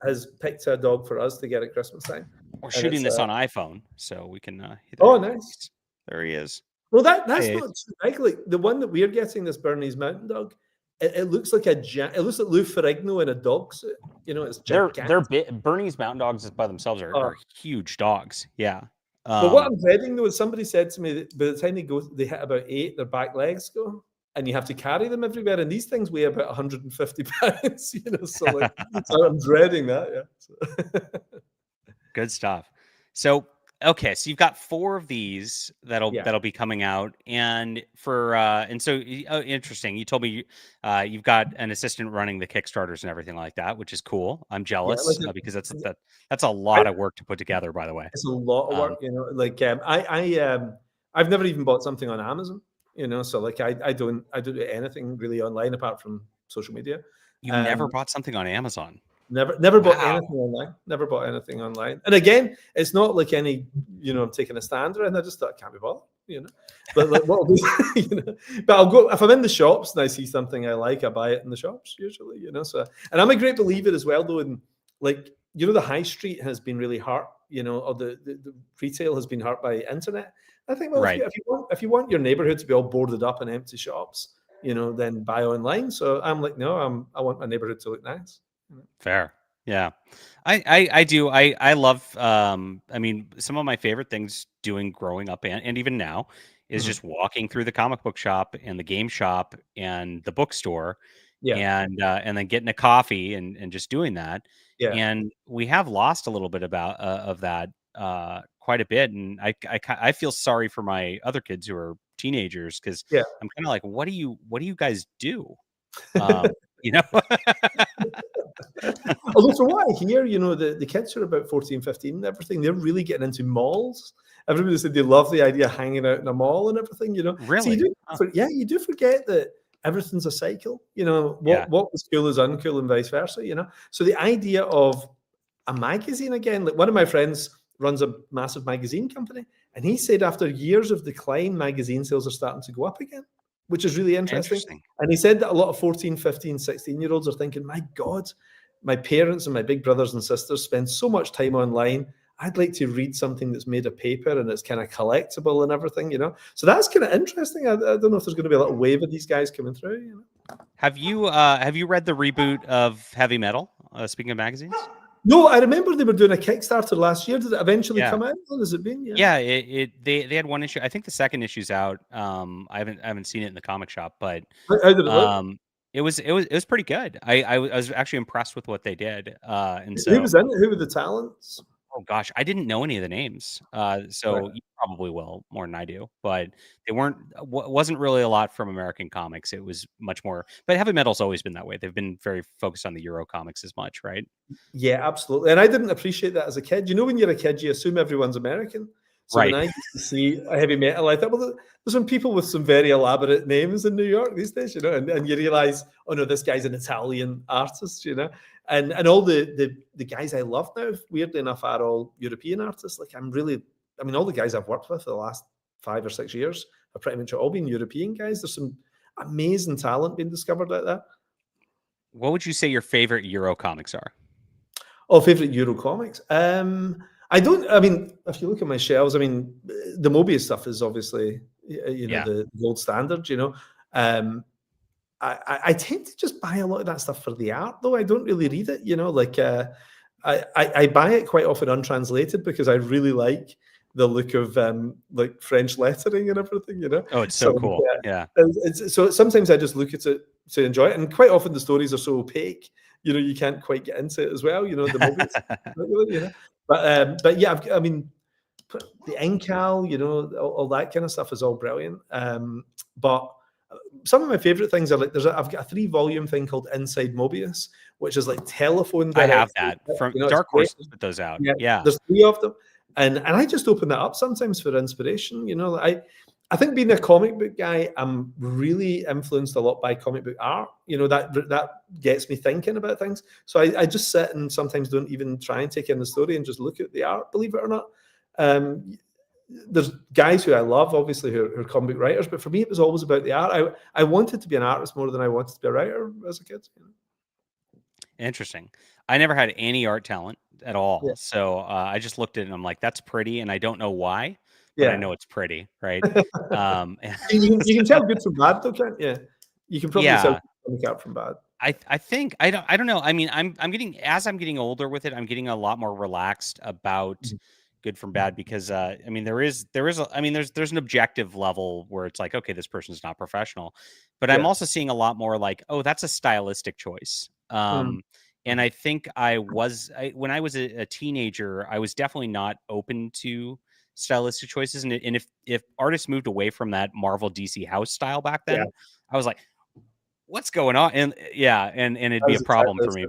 has picked a dog for us to get at Christmas time. We're shooting this on iPhone, so we can nice. There he is. Well, that's not too big. Like the one that we're getting, this Bernese Mountain Dog, it looks like it looks like Lou Ferrigno in a dog suit. It's gigantic. They're Bernese Mountain Dogs by themselves are huge dogs. Yeah. But what I'm dreading though is somebody said to me that by the time they hit about 8, their back legs go, and you have to carry them everywhere. And these things weigh about 150 pounds. So I'm dreading that. Yeah. Good stuff. So. Okay, so you've got 4 of these that'll be coming out, and so interesting. You told me you've got an assistant running the Kickstarters and everything like that, which is cool. I'm jealous because that's a lot of work to put together. By the way, it's a lot of work. I've never even bought something on Amazon. So like I don't do anything really online apart from social media. You never bought something on Amazon. Never bought anything online. Never bought anything online. And again, it's not like any, I'm taking a stand and I just thought I can't be bothered, But like what I'll do, but I'll go if I'm in the shops and I see something I like, I buy it in the shops usually, So, and I'm a great believer as well, though, in like, the high street has been really hurt, or the retail has been hurt by internet. I think, well, if you want your neighborhood to be all boarded up and empty shops, then buy online. So I'm like, no, I want my neighborhood to look nice. Fair. Yeah. I do. I love, I mean, some of my favorite things doing growing up and even now is just walking through the comic book shop and the game shop and the bookstore and then getting a coffee and just doing that. Yeah. And we have lost a little bit about of that quite a bit. And I feel sorry for my other kids who are teenagers, because Yeah. I'm kind of like, what do you guys do? You know? Although from what I hear, the kids are about 14, 15 and everything, they're really getting into malls. Everybody said they love the idea of hanging out in a mall and everything, So Really? you do forget that everything's a cycle. Yeah. What was cool is uncool and vice versa, So the idea of a magazine again, like one of my friends runs a massive magazine company, and he said after years of decline, magazine sales are starting to go up again, which is really interesting. And he said that a lot of 14, 15, 16-year-olds are thinking, my God, my parents and my big brothers and sisters spend so much time online. I'd like to read something that's made of paper and it's kind of collectible and everything, So that's kind of interesting. I don't know if there's going to be a little wave of these guys coming through. Have you read the reboot of Heavy Metal? Speaking of magazines. No, I remember they were doing a Kickstarter last year. Did it eventually come out? How has it been? Yeah, they had one issue. I think the second issue's out. I haven't seen it in the comic shop, but how did it look? It was pretty good. I was actually impressed with what they did. And so who was in it? Who were the talents? Oh gosh, I didn't know any of the names. So Right. you probably will more than I do, but they wasn't really a lot from American comics. It was much more, but Heavy Metal's always been that way. They've been very focused on the Euro comics as much, right? Yeah, absolutely. And I didn't appreciate that as a kid. When you're a kid, you assume everyone's American. So Right. when I used to see a Heavy Metal, I thought, well, there's some people with some very elaborate names in New York these days, and you realize, oh no, this guy's an Italian artist, and all the guys I love now, weirdly enough, are all European artists. Like all the guys I've worked with for the last 5 or 6 years have pretty much all been European guys. There's some amazing talent being discovered like that. What would you say your favorite Euro comics are? Oh, favorite Euro comics. If you look at my shelves, the Mobius stuff is obviously, the gold standard, I tend to just buy a lot of that stuff for the art, though. I don't really read it, I buy it quite often untranslated because I really like the look of like French lettering and everything, Oh, it's so cool. Yeah. So sometimes I just look at it to enjoy it, and quite often the stories are so opaque, you can't quite get into it as well. The Mobius, But yeah, the Incal, all that kind of stuff is all brilliant. But some of my favorite things are like I've got a 3-volume thing called Inside Mobius, which is like telephone. I have that from Dark Horse. Put those out. Yeah. There's 3 of them, and I just open that up sometimes for inspiration. I think being a comic book guy, I'm really influenced a lot by comic book art. That gets me thinking about things. So I just sit and sometimes don't even try and take in the story and just look at the art, believe it or not. There's guys who I love, obviously, who are comic book writers, but for me, it was always about the art. I wanted to be an artist more than I wanted to be a writer as a kid. Interesting. I never had any art talent at all. Yeah. So I just looked at it and I'm like, that's pretty. And I don't know why. But I know it's pretty, right? You can tell good from bad, though, can't you? You can probably tell comic art from bad. I think I don't know. I'm getting older with it, I'm getting a lot more relaxed about good from bad, because there's an objective level where it's like, okay, this person's not professional, but I'm also seeing a lot more like, oh, that's a stylistic choice. And I think when I was a teenager, I was definitely not open to stylistic choices, and if artists moved away from that Marvel DC house style back then, I was like, what's going on? And it'd be a problem for me.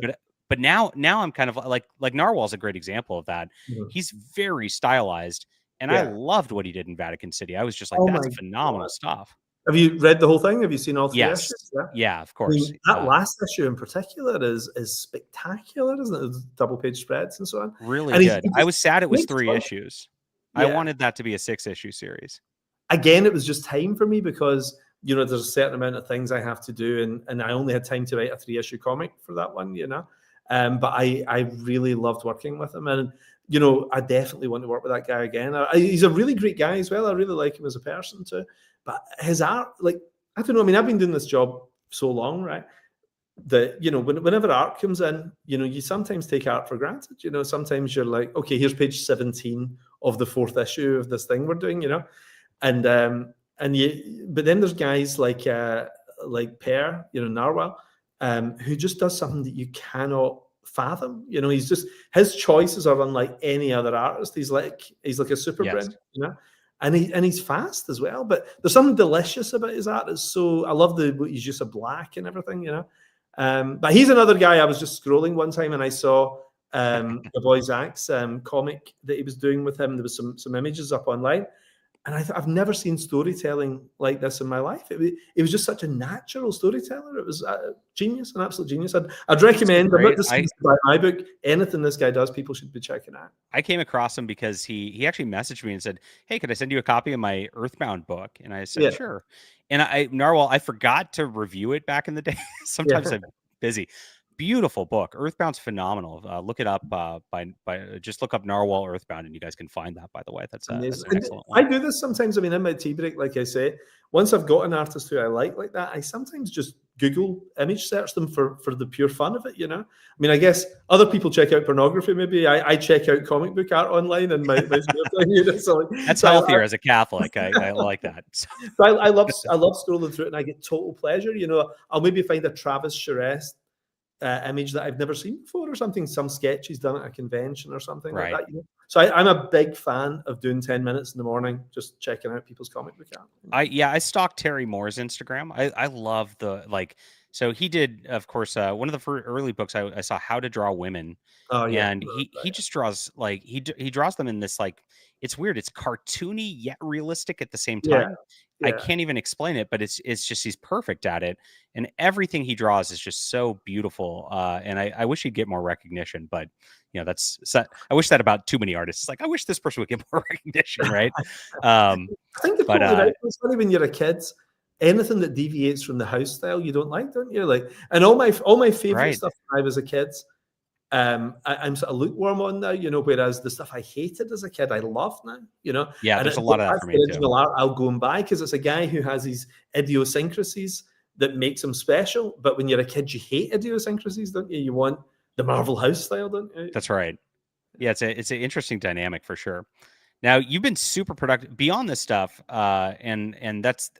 But now I'm kind of like Narwhal's a great example of that. He's very stylized, and I loved what he did in Vatican City. I was just like, that's phenomenal stuff. Have you read the whole thing? Have you seen all 3 issues? Yeah, of course. That last issue in particular is spectacular, isn't it? double-page spreads and so on. Really good. I was sad it was 3 issues. I wanted that to be a 6-issue series. Again, it was just time for me because, there's a certain amount of things I have to do, and I only had time to write a 3-issue comic for that one, But I really loved working with him, and, I definitely want to work with that guy again. He's a really great guy as well. I really like him as a person too. But his art, like, I don't know. I've been doing this job so long, right? That, whenever art comes in, you sometimes take art for granted. Sometimes you're like, okay, here's page 17 of the 4th issue of this thing we're doing, but then there's guys like Per, Narwhal, who just does something that you cannot fathom. You know, his choices are unlike any other artist. He's like a super Yes. brain, you know. And he's fast as well, but there's something delicious about his art. I love his use of black and everything, you know. But he's another guy. I was just scrolling one time and I saw the boy Zach's comic that he was doing with him. There was some images up online, and I've never seen storytelling like this in my life. It was just such a natural storyteller. It was genius, an absolute genius. I'd recommend. I'm not just to buy my book. Anything this guy does, people should be checking out. I came across him because he actually messaged me and said, "Hey, could I send you a copy of my Earthbound book?" And I said, "Sure." And Narwhal, I forgot to review it back in the day. Sometimes I'm busy. Beautiful book. Earthbound's phenomenal. Look it up by just look up Narwhal Earthbound, and you guys can find that. By the way, that's an excellent one. I do this sometimes. I mean, in my tea break, like I say, once I've got an artist who I like that, I sometimes just Google image search them for the pure fun of it. You know, I mean, I guess other people check out pornography. Maybe I check out comic book art online, and my you know, so that's healthier as a Catholic. I like that. So I love scrolling through it, and I get total pleasure. You know, I'll maybe find a Travis Charest image that I've never seen before, or something, some sketch he's done at a convention or something like that. You know? So I'm a big fan of doing 10 minutes in the morning, just checking out people's comic book art. I stalked Terry Moore's Instagram. I love so he did, of course, one of the early books I saw, How to Draw Women. Oh, yeah. And he just draws he draws them in this, like, it's weird. It's cartoony yet realistic at the same time. I can't even explain it, but it's just, he's perfect at it. And everything he draws is just so beautiful. And I wish he'd get more recognition, but you know, I wish that about too many artists. Like, I wish this person would get more recognition. Right. I think it's funny when you're a kid, anything that deviates from the house style, you don't like, don't you? Like, and all my favorite stuff when I was a kid, I'm sort of lukewarm on now, you know, whereas the stuff I hated as a kid, I love now, you know. Yeah, there's a lot of that for me original art I'll go and buy, because it's a guy who has these idiosyncrasies that makes him special. But when you're a kid, you hate idiosyncrasies, don't you? You want the Marvel house style, don't you? That's right. Yeah, it's an interesting dynamic for sure. Now, you've been super productive beyond this stuff, and that's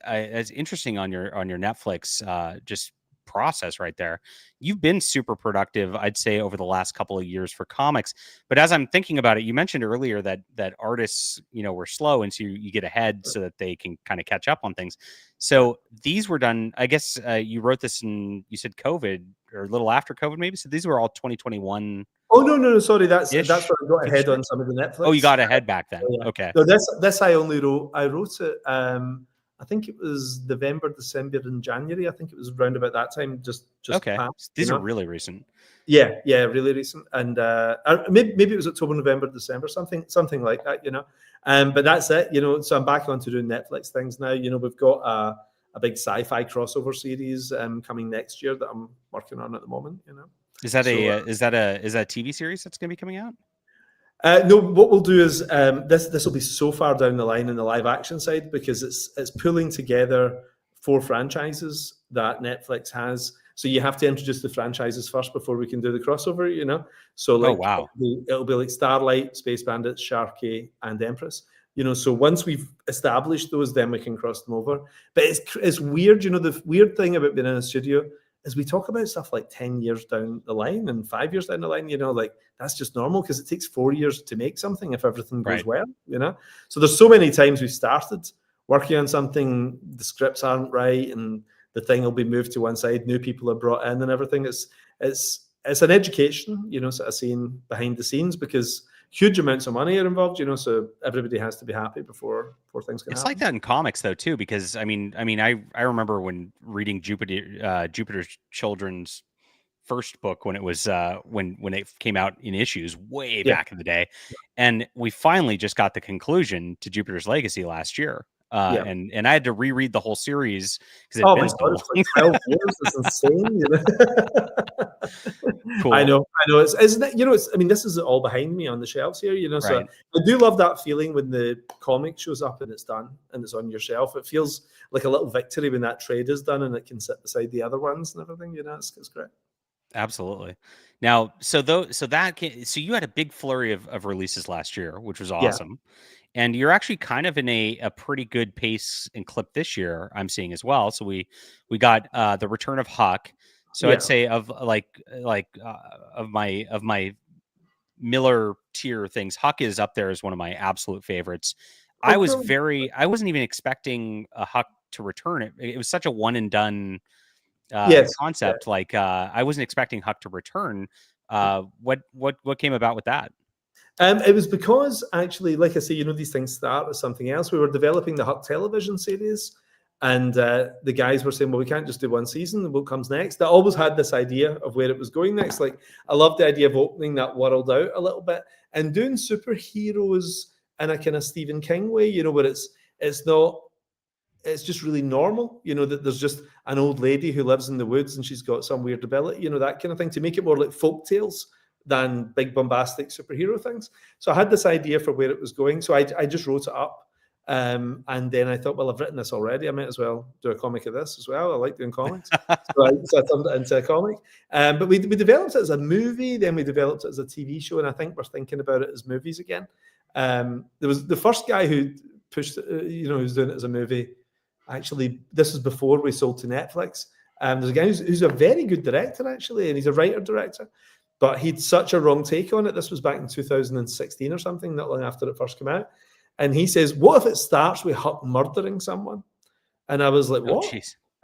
interesting on your Netflix just process right there. You've been super productive, I'd say, over the last couple of years for comics. But as I'm thinking about it, you mentioned earlier that artists, you know, were slow, and so you get ahead so that they can kind of catch up on things. So these were done, I guess, you wrote this in, you said COVID or a little after COVID, maybe. So these were all 2021. Oh no, sorry, that's where I got ahead on some of the Netflix. Oh, you got ahead back then. Yeah. Okay. No, this I wrote it. I think it was November, December, and January. I think it was around about that time. Just okay. Past, these are really recent. Yeah, really recent, and maybe it was October, November, December, something like that. You know, but that's it. You know, so I'm back onto doing Netflix things now. You know, we've got a big sci-fi crossover series coming next year that I'm working on at the moment. You know. Is that a TV series that's going to be coming out? No, what we'll do is this will be so far down the line in the live action side, because it's pulling together 4 franchises that Netflix has. So you have to introduce the franchises first before we can do the crossover, you know. So like, it'll be like Starlight, Space Bandits, Sharky, and Empress. You know, so once we've established those, then we can cross them over. But it's weird, you know. The weird thing about being in a studio is we talk about stuff like 10 years down the line and 5 years down the line, you know, like that's just normal, because it takes 4 years to make something if everything goes well, you know. So there's so many times we started working on something, the scripts aren't right, and the thing will be moved to one side, new people are brought in and everything. It's an education, you know, sort of seeing behind the scenes, because huge amounts of money are involved, you know, so everybody has to be happy before things can happen. It's like that in comics though too, because I remember when reading Jupiter's Children's first book when it was when it came out in issues way back in the day, and we finally just got the conclusion to Jupiter's Legacy last year. And I had to reread the whole series because it been so long. It's like 12 years. It's insane, you know? Cool. I know. Isn't it? You know, I mean, this is all behind me on the shelves here. You know, so I do love that feeling when the comic shows up and it's done and it's on your shelf. It feels like a little victory when that trade is done and it can sit beside the other ones and everything. You know, it's great. Absolutely. Now, so you had a big flurry of releases last year, which was awesome. Yeah. And you're actually kind of in a pretty good pace and clip this year, I'm seeing as well. So we got the return of Huck. So I'd say of of my Millar tier things, Huck is up there as one of my absolute favorites. I wasn't even expecting a Huck to return. It was such a one and done concept. Like I wasn't expecting Huck to return. What came about with that? It was because, actually, like I say, these things start with something else. We were developing the Huck television series, and the guys were saying, well, we can't just do one season. What comes next? I always had this idea of where it was going next. Like, I love the idea of opening that world out a little bit and doing superheroes in a kind of Stephen King way, where it's just really normal, that there's just an old lady who lives in the woods and she's got some weird ability, that kind of thing, to make it more like folk tales than big bombastic superhero things. So I had this idea for where it was going. So I just wrote it up. And then I thought, well, I've written this already. I might as well do a comic of this as well. I like doing comics. so I turned it into a comic. But we developed it as a movie. Then we developed it as a TV show. And I think we're thinking about it as movies again. There was the first guy who pushed, who's doing it as a movie. Actually, this was before we sold to Netflix. There's a guy who's a very good director, actually, and he's a writer-director. But he'd such a wrong take on it. This was back in 2016 or something, not long after it first came out. And he says, what if it starts with Huck murdering someone? And I was like, what?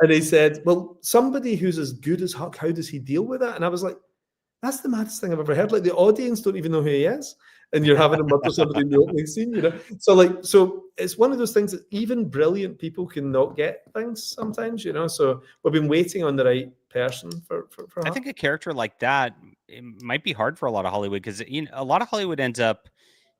And he said, well, somebody who's as good as Huck, how does he deal with that? And I was like, that's the maddest thing I've ever heard. Like, the audience don't even know who he is. And you're having him murder somebody in the opening scene, So it's one of those things that even brilliant people can not get things sometimes, So we've been waiting on the right person for I think a character like that, it might be hard for a lot of Hollywood, because a lot of Hollywood ends up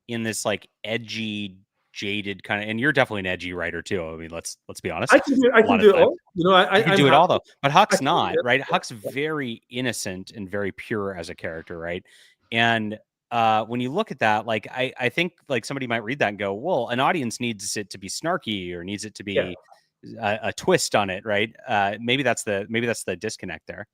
in this like edgy, jaded kind of, and you're definitely an edgy writer too. I mean, let's be honest. I can do it all. I can do it all though. But Huck's not, right? Huck's very innocent and very pure as a character, right? And when you look at that, like I think like somebody might read that and go, well, an audience needs it to be snarky or needs it to be a twist on it, right? Maybe that's the disconnect there.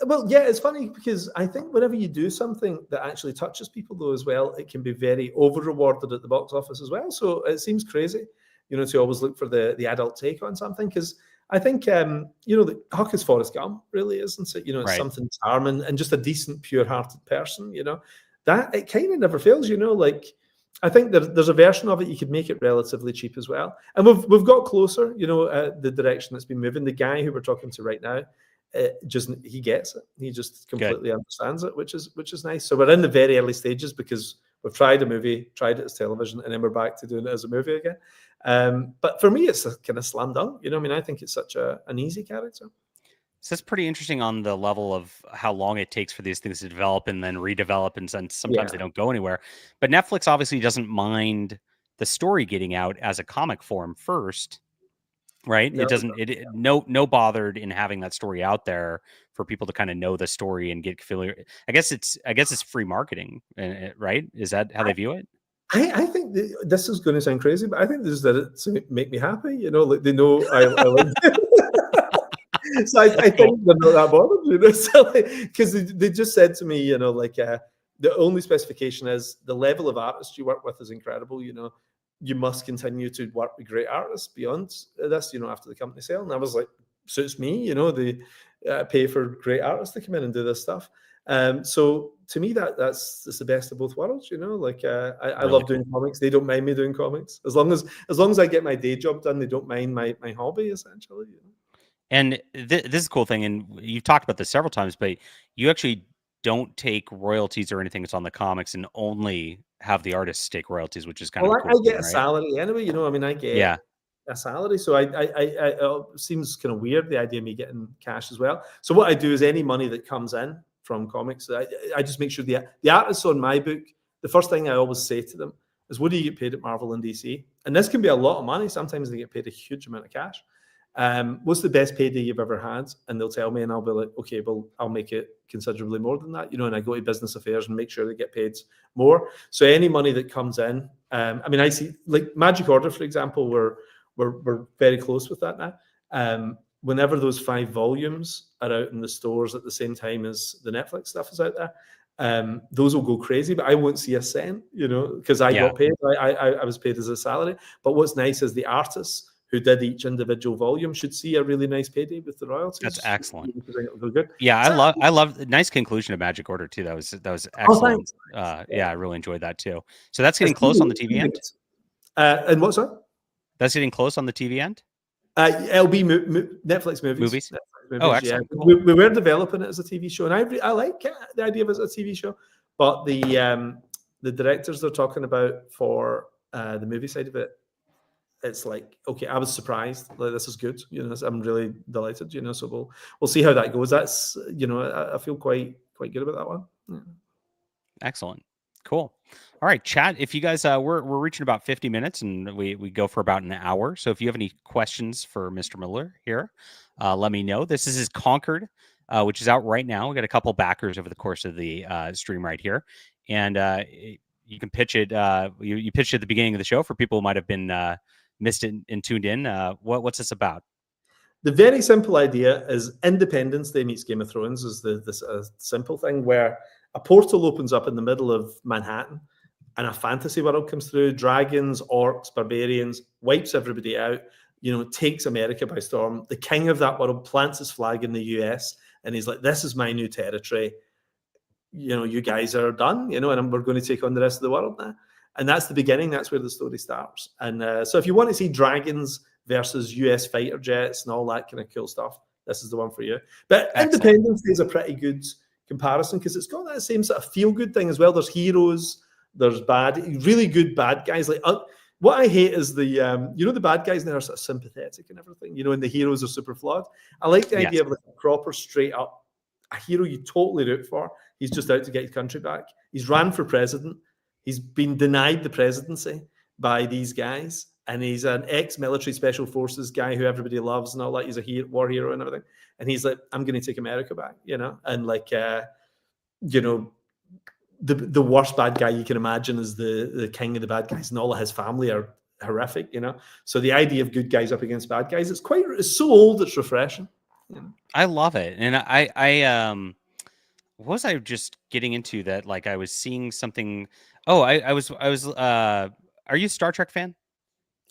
Well, yeah, it's funny because I think whenever you do something that actually touches people, though, as well, it can be very over-rewarded at the box office as well. So it seems crazy, to always look for the adult take on something. Because I think, the Huck is Forrest Gump, really, isn't it? It's something charming and just a decent, pure-hearted person, That, it kind of never fails, Like, I think there's a version of it, you could make it relatively cheap as well. And we've got closer, the direction that's been moving. The guy who we're talking to right now, he gets it. He just completely understands it, which is nice. So we're in the very early stages because we've tried a movie, tried it as television, and then we're back to doing it as a movie again. But for me, it's a kind of slam dunk. I think it's such an easy character. So that's pretty interesting on the level of how long it takes for these things to develop and then redevelop, and sometimes they don't go anywhere. But Netflix obviously doesn't mind the story getting out as a comic form first. Right. No, it doesn't, no bothered in having that story out there for people to kind of know the story and get familiar. I guess it's free marketing, right? Is that how they view it? I think this is going to sound crazy, but I think this is that it to make me happy. Like they know I like it. So I think they're not that bothered, because they just said to me, the only specification is the level of artist you work with is incredible. You must continue to work with great artists beyond this, after the company sale. And I was like, suits me, they pay for great artists to come in and do this stuff. So to me, that's the best of both worlds, I really love doing comics. They don't mind me doing comics. As long as I get my day job done, they don't mind my hobby, essentially. And this is a cool thing, and you've talked about this several times, but you actually don't take royalties or anything that's on the comics and only have the artists take royalties, which is kind of cool. I get a salary anyway, I get a salary. So it seems kind of weird, the idea of me getting cash as well. So what I do is any money that comes in from comics, I just make sure the artists on my book, the first thing I always say to them is, what do you get paid at Marvel and DC? And this can be a lot of money. Sometimes they get paid a huge amount of cash. What's the best payday you've ever had? And they'll tell me, and I'll be like, okay, well, I'll make it considerably more than that, and I go to business affairs and make sure they get paid more. So any money that comes in, I see, like Magic Order, for example, we're very close with that now. Whenever those 5 volumes are out in the stores at the same time as the Netflix stuff is out there, those will go crazy, but I won't see a cent, because I got paid. I was paid as a salary. But what's nice is the artists who did each individual volume should see a really nice payday with the royalties. That's excellent. Good. Yeah, I love the nice conclusion of Magic Order too. That was excellent. Yeah, I really enjoyed that too. So that's getting close on the TV end. And what's that? That's getting close on the TV end. It'll be Netflix movies. Netflix movies. Oh, excellent. Yeah. Cool. We were developing it as a TV show, and I like the idea of it as a TV show. But the directors they're talking about for the movie side of it, it's like, okay, I was surprised. Like, this is good. I'm really delighted. So we'll see how that goes. That's I feel quite good about that one. Yeah. Excellent. Cool. All right, chat. If you guys, we're reaching about 50 minutes, and we go for about an hour. So if you have any questions for Mr. Millar here, let me know. This is his Conquered, which is out right now. We got a couple backers over the course of the stream right here, and you can pitch it. You pitched it at the beginning of the show for people who might have been missed it and tuned in. What's this about? The very simple idea is Independence Day meets Game of Thrones is this simple thing where a portal opens up in the middle of Manhattan and a fantasy world comes through, dragons, orcs, barbarians, wipes everybody out, takes America by storm. The king of that world plants his flag in the US and he's like, this is my new territory. You guys are done, and we're going to take on the rest of the world now. And that's the beginning. That's where the story starts. And so if you want to see dragons versus US fighter jets and all that kind of cool stuff, this is the one for you. But excellent. Independence Day is a pretty good comparison because it's got that same sort of feel-good thing as well. There's heroes, there's really good bad guys. Like what I hate is the the bad guys now are sort of sympathetic and everything, and the heroes are super flawed. I like the idea of like a proper straight up a hero you totally root for. He's just out to get his country back. He's ran for president. He's been denied the presidency by these guys, and he's an ex-military special forces guy who everybody loves and all that. He's a war hero and everything. And he's like, I'm going to take America back, and like, the worst bad guy you can imagine is the king of the bad guys, and all of his family are horrific, So the idea of good guys up against bad guys, it's so old, it's refreshing. I love it. And I what was I just getting into that? Like I was seeing something. Oh, I was. Are you a Star Trek fan?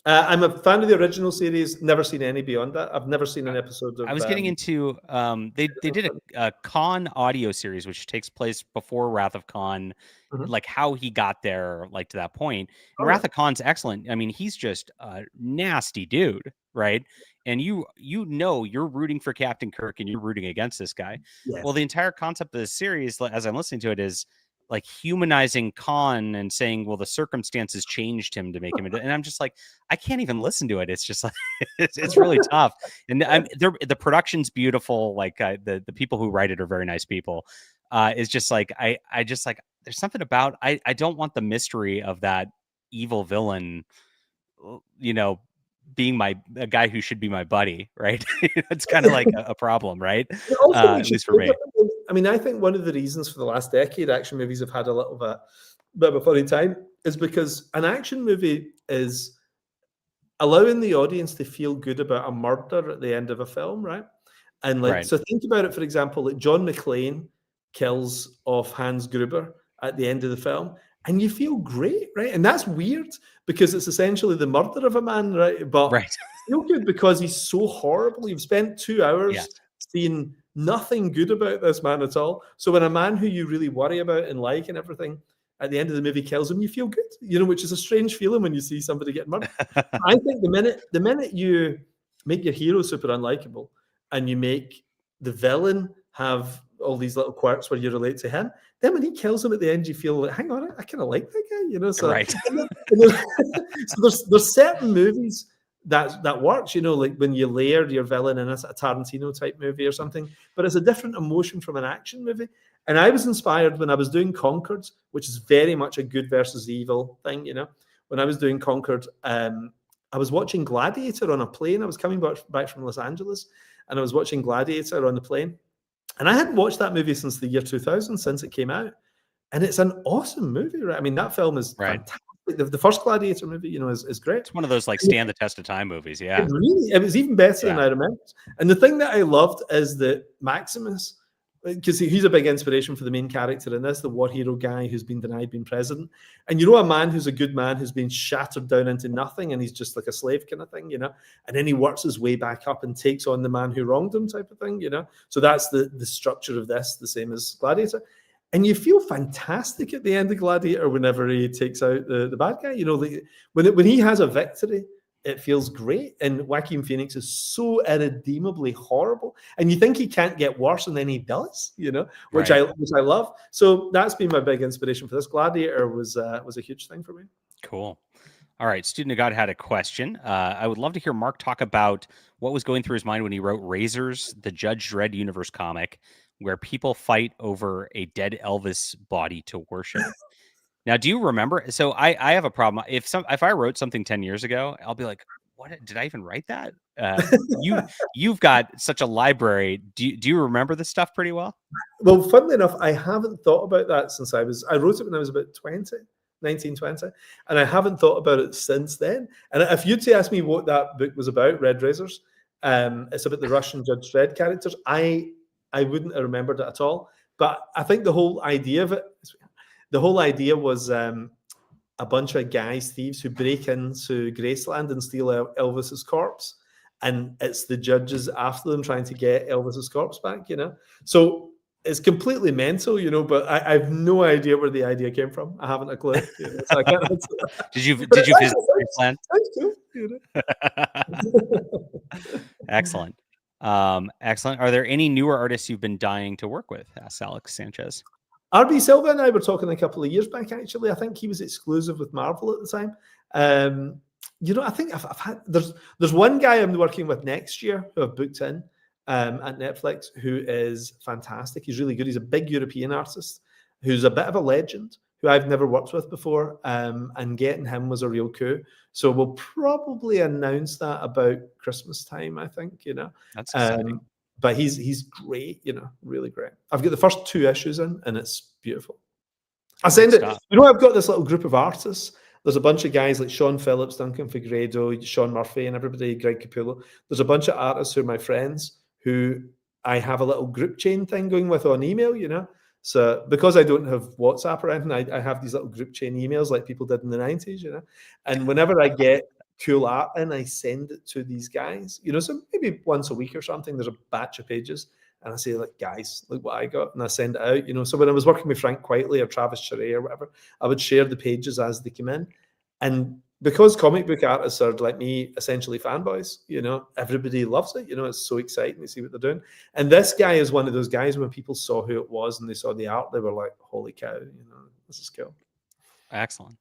I'm a fan of the original series. Never seen any beyond that. I've never seen an episode of. I was getting into. They did a Khan audio series, which takes place before Wrath of Khan, like how he got there, like to that point. And Wrath of Khan's excellent. I mean, he's just a nasty dude, right? And you're rooting for Captain Kirk, and you're rooting against this guy. Yes. Well, the entire concept of the series, as I'm listening to it, is like humanizing Khan and saying, well, the circumstances changed him to make him. And I'm just like, I can't even listen to it. It's just like, it's really tough. And the production's beautiful. Like the people who write it are very nice people. It's just like, I just like, there's something about, I don't want the mystery of that evil villain, being a guy who should be my buddy, right? It's kind of like a problem, right? At least for me. I mean, I think one of the reasons for the last decade action movies have had a little bit of a funny time is because an action movie is allowing the audience to feel good about a murder at the end of a film, right? And so think about it, for example, like John McClane kills off Hans Gruber at the end of the film, and you feel great, right? And that's weird because it's essentially the murder of a man, right? But you feel good because he's so horrible. You've spent 2 hours seeing nothing good about this man at all. So when a man who you really worry about and like and everything at the end of the movie kills him, you feel good, which is a strange feeling when you see somebody get murdered. I think the minute you make your hero super unlikable and you make the villain have all these little quirks where you relate to him, then when he kills him at the end, you feel like, hang on, I kind of like that guy, So, so there's certain movies that works, like when you layer your villain in a Tarantino type movie or something, but it's a different emotion from an action movie. And I was inspired when I was doing Conquered, which is very much a good versus evil thing, When I was doing Conquered, I was watching Gladiator on a plane. I was coming back from Los Angeles, and I was watching Gladiator on the plane. And I hadn't watched that movie since the year 2000, since it came out. And it's an awesome movie, right? I mean, that film is fantastic. The first Gladiator movie, is great. It's one of those like stand the test of time movies. Yeah. It was even better than I remember. And the thing that I loved is that Maximus because he's a big inspiration for the main character in this, the war hero guy who's been denied being president. And you know, a man who's a good man who's been shattered down into nothing, and he's just like a slave kind of thing, you know. And then he works his way back up and takes on the man who wronged him, type of thing, you know. So that's the structure of this, the same as Gladiator. And you feel fantastic at the end of Gladiator whenever he takes out the bad guy. You know, when he has a victory, it feels great. And Joaquin Phoenix is so irredeemably horrible, and you think he can't get worse, and then he does. You know, which I love. So that's been my big inspiration for this. Gladiator was a huge thing for me. Cool. All right, Student of God had a question. I would love to hear Mark talk about what was going through his mind when he wrote Razors, the Judge Dredd universe comic, where people fight over a dead Elvis body to worship. Now, do you remember? So I have a problem. If I wrote something 10 years ago, I'll be like, what did I even write that? You've got such a library. Do you remember this stuff pretty well? Well, funnily enough, I haven't thought about that since I wrote it when I was about 19, 20, and I haven't thought about it since then. And if you'd asked me what that book was about, Red Razors, it's about the Russian Judge Dredd characters, I wouldn't have remembered it at all. But I think the whole idea of it, was a bunch of guys, thieves, who break into Graceland and steal Elvis's corpse. And it's the judges after them trying to get Elvis's corpse back, you know? So it's completely mental, you know, but I have no idea where the idea came from. I haven't a clue. You know, so I can't answer that. Did you visit Graceland? Cool, you know? Excellent. Excellent. Are there any newer artists you've been dying to work with? Asks Alex Sanchez. RB Silva and I were talking a couple of years back, actually. I think he was exclusive with Marvel at the time. You know, I think I've had, there's one guy I'm working with next year who I've booked in at Netflix, who is fantastic. He's really good. He's a big European artist who's a bit of a legend, who I've never worked with before. And getting him was a real coup. So we'll probably announce that about Christmas time, I think, you know. That's exciting. But he's great, you know, really great. I've got the first 2 issues in, and it's beautiful. I send it. You know, I've got this little group of artists. There's a bunch of guys like Sean Phillips, Duncan Figueredo, Sean Murphy, and everybody, Greg Capullo. There's a bunch of artists who are my friends, who I have a little group chain thing going with on email, you know. So because I don't have WhatsApp or anything, I have these little group chain emails like people did in the 90s, you know. And whenever I get cool art and I send it to these guys, you know, so maybe once a week or something, there's a batch of pages, and I say, like, guys, look what I got, and I send it out, you know. So when I was working with Frank Quitely or Travis Charest or whatever, I would share the pages as they come in. And because comic book artists are, like me, essentially fanboys, you know, everybody loves it, you know. It's so exciting to see what they're doing. And this guy is one of those guys, when people saw who it was and they saw the art, they were like, holy cow, you know, this is cool. Excellent.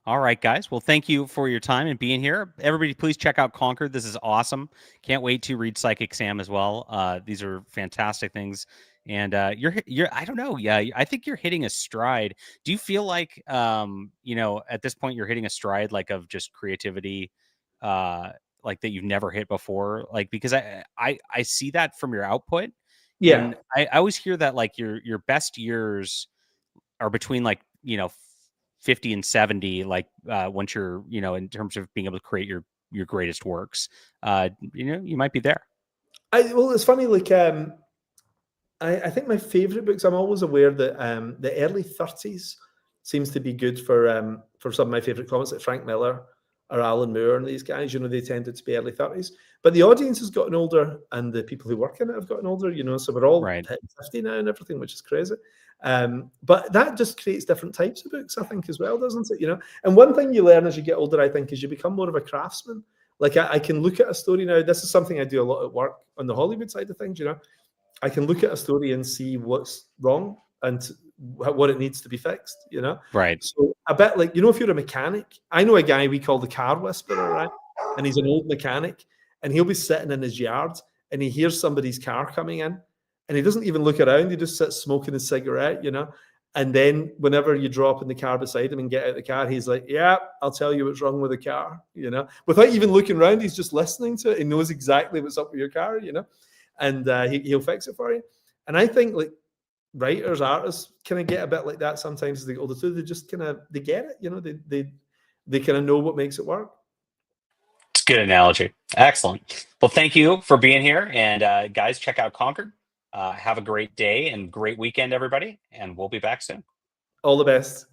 All right, guys. Well, thank you for your time and being here. Everybody, please check out Conquered. This is awesome. Can't wait to read Psychic Sam as well. These are fantastic things. And you're I don't know. Yeah, I think you're hitting a stride. Do you feel like you know, at this point you're hitting a stride, like, of just creativity, like, that you've never hit before? Like, because I see that from your output. Yeah. And I always hear that, like, your best years are between, like, you know, 50 and 70, like, once you're, you know, in terms of being able to create your greatest works. You know, you might be there. Well, it's funny, like, I think my favorite books, I'm always aware that the early 30s seems to be good for some of my favorite comics, like Frank Miller or Alan Moore and these guys. You know, they tended to be early 30s, but the audience has gotten older and the people who work in it have gotten older, you know, so we're all Right. hitting 50 now and everything, which is crazy. But that just creates different types of books, I think, as well, doesn't it? You know, and one thing you learn as you get older, I think, is you become more of a craftsman. Like, I can look at a story now. This is something I do a lot at work on the Hollywood side of things, you know. I can look at a story and see what's wrong and what it needs to be fixed, you know? Right. So a bit like, you know, if you're a mechanic, I know a guy we call the car whisperer, right? And he's an old mechanic, and he'll be sitting in his yard and he hears somebody's car coming in, and he doesn't even look around. He just sits smoking his cigarette, you know? And then whenever you drop in the car beside him and get out of the car, he's like, yeah, I'll tell you what's wrong with the car, you know? Without even looking around, he's just listening to it. He knows exactly what's up with your car, you know? And he'll fix it for you. And I think, like, writers, artists kind of get a bit like that sometimes as they get older too. They just kind of, they get it, you know, they kind of know what makes it work. It's a good analogy. Excellent. Well, thank you for being here. And guys, check out Conquered. Have a great day and great weekend, everybody, and we'll be back soon. All the best.